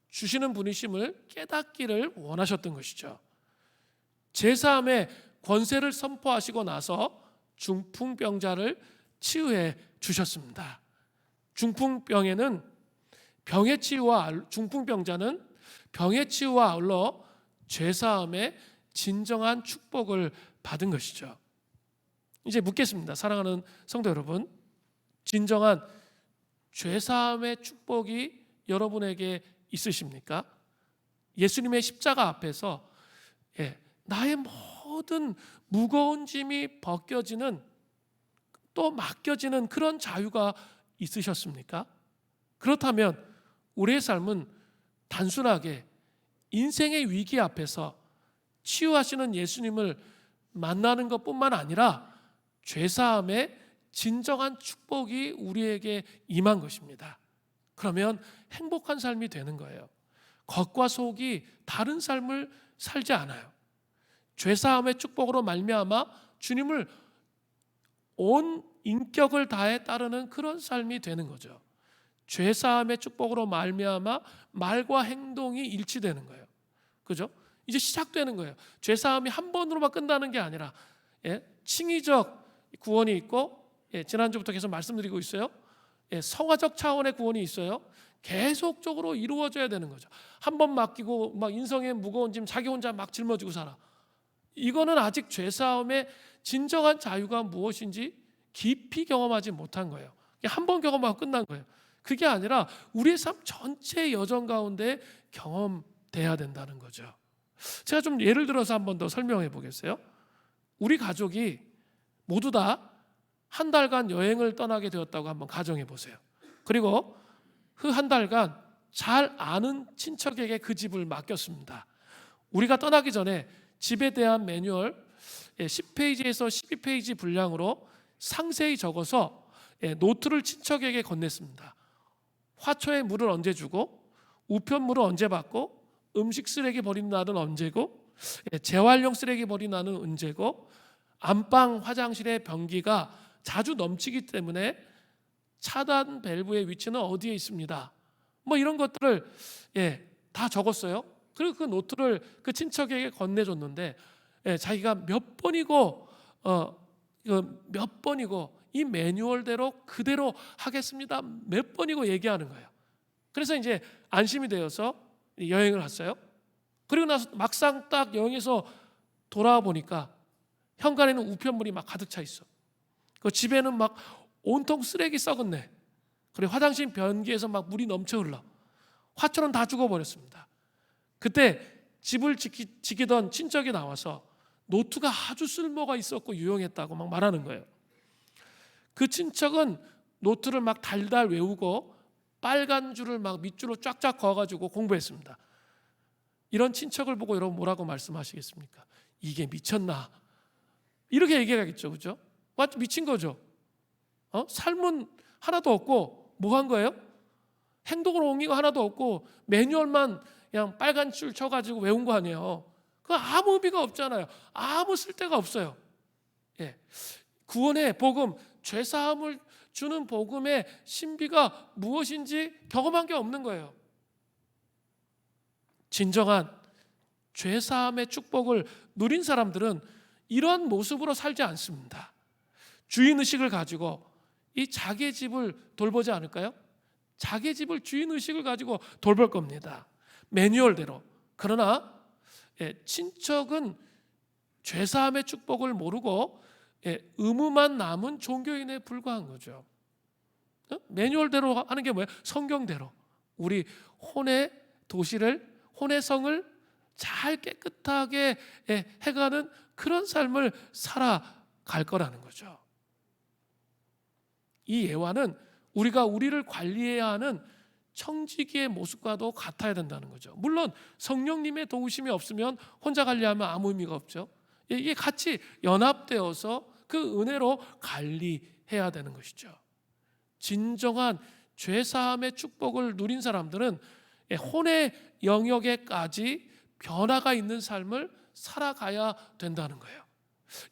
주시는 분이심을 깨닫기를 원하셨던 것이죠. 제사함의 권세를 선포하시고 나서 중풍병자를 치유해 주셨습니다. 중풍병자는 병의 치유와 아울러 죄사함의 진정한 축복을 받은 것이죠. 이제 묻겠습니다. 사랑하는 성도 여러분, 진정한 죄사함의 축복이 여러분에게 있으십니까? 예수님의 십자가 앞에서 나의 모든 무거운 짐이 벗겨지는, 또 맡겨지는 그런 자유가 있으셨습니까? 그렇다면 우리의 삶은 단순하게 인생의 위기 앞에서 치유하시는 예수님을 만나는 것뿐만 아니라 죄사함의 진정한 축복이 우리에게 임한 것입니다. 그러면 행복한 삶이 되는 거예요. 겉과 속이 다른 삶을 살지 않아요. 죄사함의 축복으로 말미암아 주님을 온 인격을 다해 따르는 그런 삶이 되는 거죠. 죄사함의 축복으로 말미암아 말과 행동이 일치되는 거예요. 그죠? 이제 시작되는 거예요. 죄사함이 한 번으로만 끝나는 게 아니라 칭의적 구원이 있고, 지난주부터 계속 말씀드리고 있어요. 성화적 차원의 구원이 있어요. 계속적으로 이루어져야 되는 거죠. 한 번 맡기고 막 인성의 무거운 짐 자기 혼자 막 짊어지고 살아. 이거는 아직 죄사함의 진정한 자유가 무엇인지 깊이 경험하지 못한 거예요. 한 번 경험하고 끝난 거예요. 그게 아니라 우리의 삶 전체 여정 가운데 경험돼야 된다는 거죠. 제가 좀 예를 들어서 한 번 더 설명해 보겠어요. 우리 가족이 모두 다 한 달간 여행을 떠나게 되었다고 한번 가정해 보세요. 그리고 그 한 달간 잘 아는 친척에게 그 집을 맡겼습니다. 우리가 떠나기 전에 집에 대한 매뉴얼 10페이지에서 12페이지 분량으로 상세히 적어서 노트를 친척에게 건넸습니다. 화초에 물을 언제 주고, 우편물을 언제 받고, 음식 쓰레기 버리는 날은 언제고, 재활용 쓰레기 버리는 날은 언제고, 안방 화장실의 변기가 자주 넘치기 때문에 차단 밸브의 위치는 어디에 있습니다. 뭐 이런 것들을 다 적었어요. 그리고 그 노트를 그 친척에게 건네줬는데 자기가 몇 번이고 이 매뉴얼대로 그대로 하겠습니다. 몇 번이고 얘기하는 거예요. 그래서 이제 안심이 되어서 여행을 갔어요. 그리고 나서 막상 딱 여행에서 돌아와 보니까 현관에는 우편물이 막 가득 차 있어. 그 집에는 막 온통 쓰레기 썩었네. 그리고 화장실 변기에서 막 물이 넘쳐 흘러. 화초는 다 죽어버렸습니다. 그때 집을 지키던 친척이 나와서 노트가 아주 쓸모가 있었고 유용했다고 막 말하는 거예요. 그 친척은 노트를 막 달달 외우고 빨간 줄을 막 밑줄로 쫙쫙 그어가지고 공부했습니다. 이런 친척을 보고 여러분 뭐라고 말씀하시겠습니까? 이게 미쳤나? 이렇게 얘기하겠죠, 그죠? 완전 미친 거죠. 삶은 하나도 없고 뭐 한 거예요? 행동으로 옮긴 거 하나도 없고 매뉴얼만 그냥 빨간 줄 쳐가지고 외운 거 아니에요. 그 아무 의미가 없잖아요. 아무 쓸데가 없어요. 구원의 복음, 죄사함을 주는 복음의 신비가 무엇인지 경험한 게 없는 거예요. 진정한 죄사함의 축복을 누린 사람들은 이런 모습으로 살지 않습니다. 주인의식을 가지고 이 자기의 집을 돌보지 않을까요? 자기의 집을 주인의식을 가지고 돌볼 겁니다. 매뉴얼대로. 그러나 친척은 죄사함의 축복을 모르고 의무만 남은 종교인에 불과한 거죠. 매뉴얼대로 하는 게 뭐예요? 성경대로 우리 혼의 도시를, 혼의 성을 잘 깨끗하게 해가는 그런 삶을 살아갈 거라는 거죠. 이 예화는 우리가 우리를 관리해야 하는 청지기의 모습과도 같아야 된다는 거죠. 물론 성령님의 도우심이 없으면 혼자 관리하면 아무 의미가 없죠. 이게 같이 연합되어서 그 은혜로 관리해야 되는 것이죠. 진정한 죄사함의 축복을 누린 사람들은 혼의 영역에까지 변화가 있는 삶을 살아가야 된다는 거예요.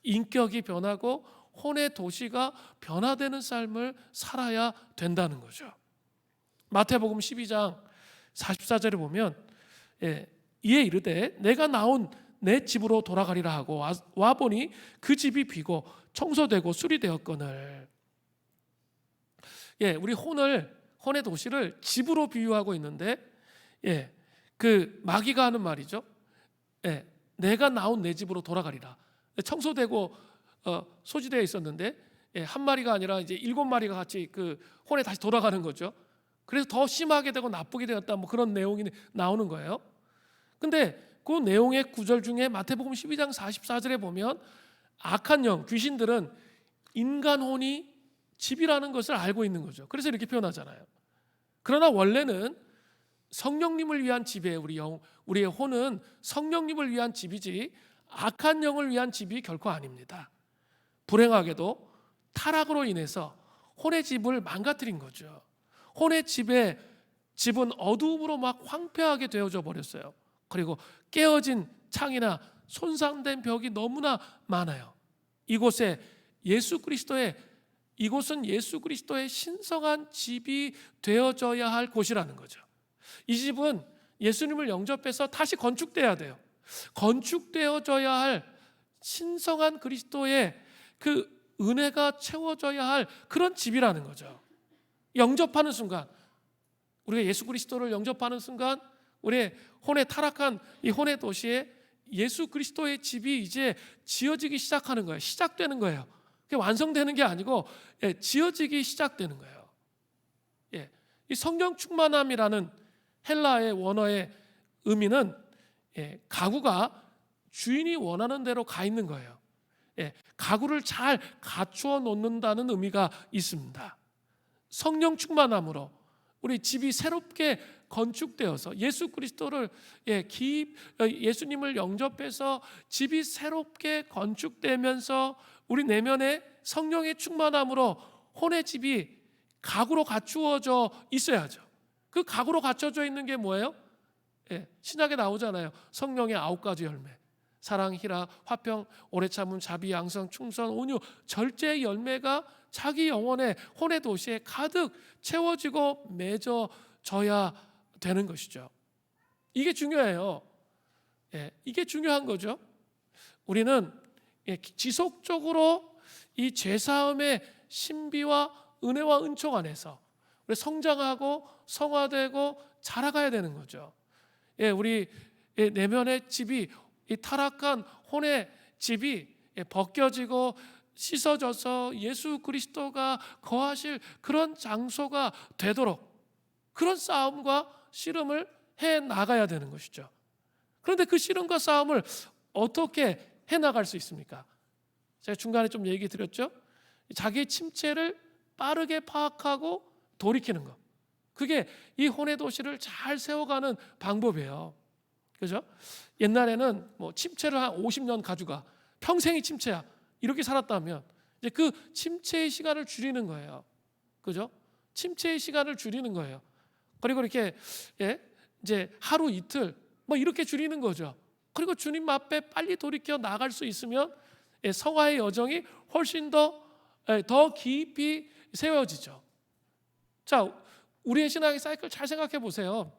인격이 변하고 혼의 도시가 변화되는 삶을 살아야 된다는 거죠. 마태복음 12장 44절에 보면 이에 이르되 내가 나온 내 집으로 돌아가리라 하고 와 보니 그 집이 비고 청소되고 수리되었거늘. 우리 혼의 도시를 집으로 비유하고 있는데 그 마귀가 하는 말이죠. 내가 나온 내 집으로 돌아가리라. 청소되고 소지되어 있었는데 한 마리가 아니라 이제 7마리가 같이 그 혼에 다시 돌아가는 거죠. 그래서 더 심하게 되고 나쁘게 되었다, 뭐 그런 내용이 나오는 거예요. 근데 그 내용의 구절 중에 마태복음 12장 44절에 보면 악한 영, 귀신들은 인간 혼이 집이라는 것을 알고 있는 거죠. 그래서 이렇게 표현하잖아요. 그러나 원래는 성령님을 위한 집이에요. 우리의 혼은 성령님을 위한 집이지 악한 영을 위한 집이 결코 아닙니다. 불행하게도 타락으로 인해서 혼의 집을 망가뜨린 거죠. 혼의 집은 어두움으로 막 황폐하게 되어져 버렸어요. 그리고 깨어진 창이나 손상된 벽이 너무나 많아요. 이곳은 예수 그리스도의 신성한 집이 되어져야 할 곳이라는 거죠. 이 집은 예수님을 영접해서 다시 건축돼야 돼요. 건축되어져야 할 신성한 그리스도의 그 은혜가 채워져야 할 그런 집이라는 거죠. 영접하는 순간, 우리가 예수 그리스도를 영접하는 순간 우리의 혼에 타락한 이 혼의 도시에 예수 그리스도의 집이 이제 지어지기 시작하는 거예요. 시작되는 거예요. 그게 완성되는 게 아니고 지어지기 시작되는 거예요. 이 성령 충만함이라는 헬라의 원어의 의미는 가구가 주인이 원하는 대로 가 있는 거예요. 가구를 잘 갖추어 놓는다는 의미가 있습니다. 성령 충만함으로 우리 집이 새롭게 건축되어서 예수 그리스도를 예수님을 영접해서 집이 새롭게 건축되면서 우리 내면에 성령의 충만함으로 혼의 집이 가구로 갖추어져 있어야죠. 그 가구로 갖춰져 있는 게 뭐예요? 신약에 나오잖아요. 성령의 9가지 열매. 사랑, 희락, 화평, 오래 참음, 자비, 양성, 충성, 온유, 절제의 열매가 자기 영혼의 혼의 도시에 가득 채워지고 맺어져야 되는 것이죠. 이게 중요해요. 이게 중요한 거죠. 우리는 지속적으로 이 죄사함의 신비와 은혜와 은총 안에서 우리 성장하고 성화되고 자라가야 되는 거죠. 우리 내면의 집이, 이 타락한 혼의 집이 벗겨지고 씻어져서 예수 그리스도가 거하실 그런 장소가 되도록 그런 싸움과 씨름을 해 나가야 되는 것이죠. 그런데 그 씨름과 싸움을 어떻게 해 나갈 수 있습니까? 제가 중간에 좀 얘기 드렸죠. 자기의 침체를 빠르게 파악하고 돌이키는 것. 그게 이 혼의 도시를 잘 세워가는 방법이에요. 그죠? 옛날에는 뭐 침체를 한 50년 가져가 평생이 침체야 이렇게 살았다면 이제 그 침체의 시간을 줄이는 거예요. 그죠? 침체의 시간을 줄이는 거예요. 그리고 이렇게 이제 하루 이틀 뭐 이렇게 줄이는 거죠. 그리고 주님 앞에 빨리 돌이켜 나갈 수 있으면 성화의 여정이 훨씬 더 깊이 세워지죠. 자, 우리의 신앙의 사이클 잘 생각해 보세요.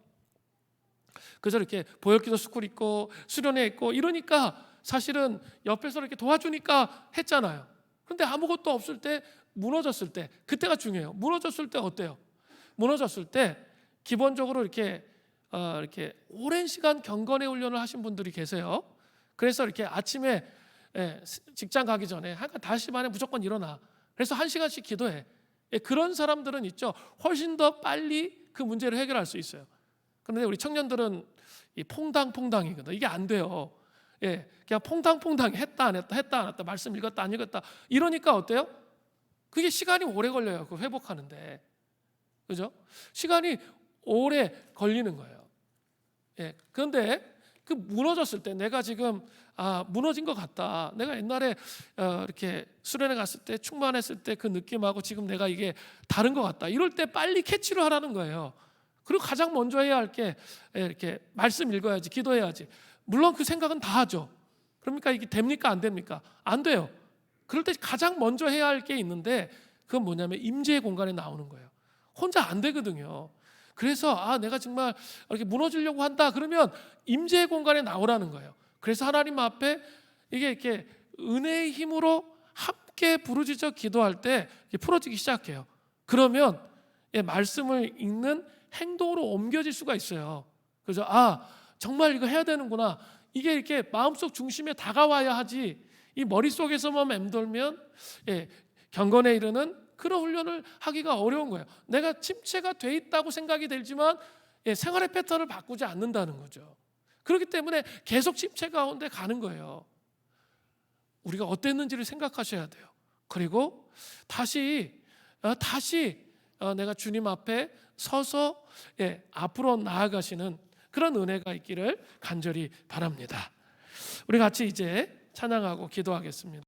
그래서 이렇게 보혈기도 스쿨 있고 수련회 있고 이러니까 사실은 옆에서 이렇게 도와주니까 했잖아요. 그런데 아무것도 없을 때, 무너졌을 때, 그때가 중요해요. 무너졌을 때 어때요? 무너졌을 때 기본적으로 이렇게 오랜 시간 경건의 훈련을 하신 분들이 계세요. 그래서 이렇게 아침에 직장 가기 전에 한 5시 반에 무조건 일어나. 그래서 1시간씩 기도해. 그런 사람들은 있죠. 훨씬 더 빨리 그 문제를 해결할 수 있어요. 그런데 우리 청년들은 이 퐁당퐁당이거든. 이게 안 돼요. 그냥 퐁당퐁당 했다 안 했다, 했다 안 했다, 말씀 읽었다 안 읽었다 이러니까 어때요? 그게 시간이 오래 걸려요. 그 회복하는데. 그죠? 시간이 오래 걸리는 거예요. 그런데 그 무너졌을 때 내가 지금 무너진 것 같다. 내가 옛날에 이렇게 수련회 갔을 때 충만했을 때 그 느낌하고 지금 내가 이게 다른 것 같다. 이럴 때 빨리 캐치를 하라는 거예요. 그리고 가장 먼저 해야 할 게 이렇게 말씀 읽어야지, 기도해야지. 물론 그 생각은 다 하죠. 그러니까 이게 됩니까 안 됩니까? 안 돼요. 그럴 때 가장 먼저 해야 할 게 있는데 그건 뭐냐면 임재의 공간에 나오는 거예요. 혼자 안 되거든요. 그래서 내가 정말 이렇게 무너지려고 한다 그러면 임재의 공간에 나오라는 거예요. 그래서 하나님 앞에 이게 이렇게 은혜의 힘으로 함께 부르짖어 기도할 때 풀어지기 시작해요. 그러면 말씀을 읽는 행동으로 옮겨질 수가 있어요. 그래서 정말 이거 해야 되는구나. 이게 이렇게 마음속 중심에 다가와야 하지. 이 머릿속에서만 맴돌면 경건에 이르는 그런 훈련을 하기가 어려운 거예요. 내가 침체가 돼 있다고 생각이 들지만 생활의 패턴을 바꾸지 않는다는 거죠. 그렇기 때문에 계속 침체 가운데 가는 거예요. 우리가 어땠는지를 생각하셔야 돼요. 그리고 다시 내가 주님 앞에 서서 앞으로 나아가시는 그런 은혜가 있기를 간절히 바랍니다. 우리 같이 이제 찬양하고 기도하겠습니다.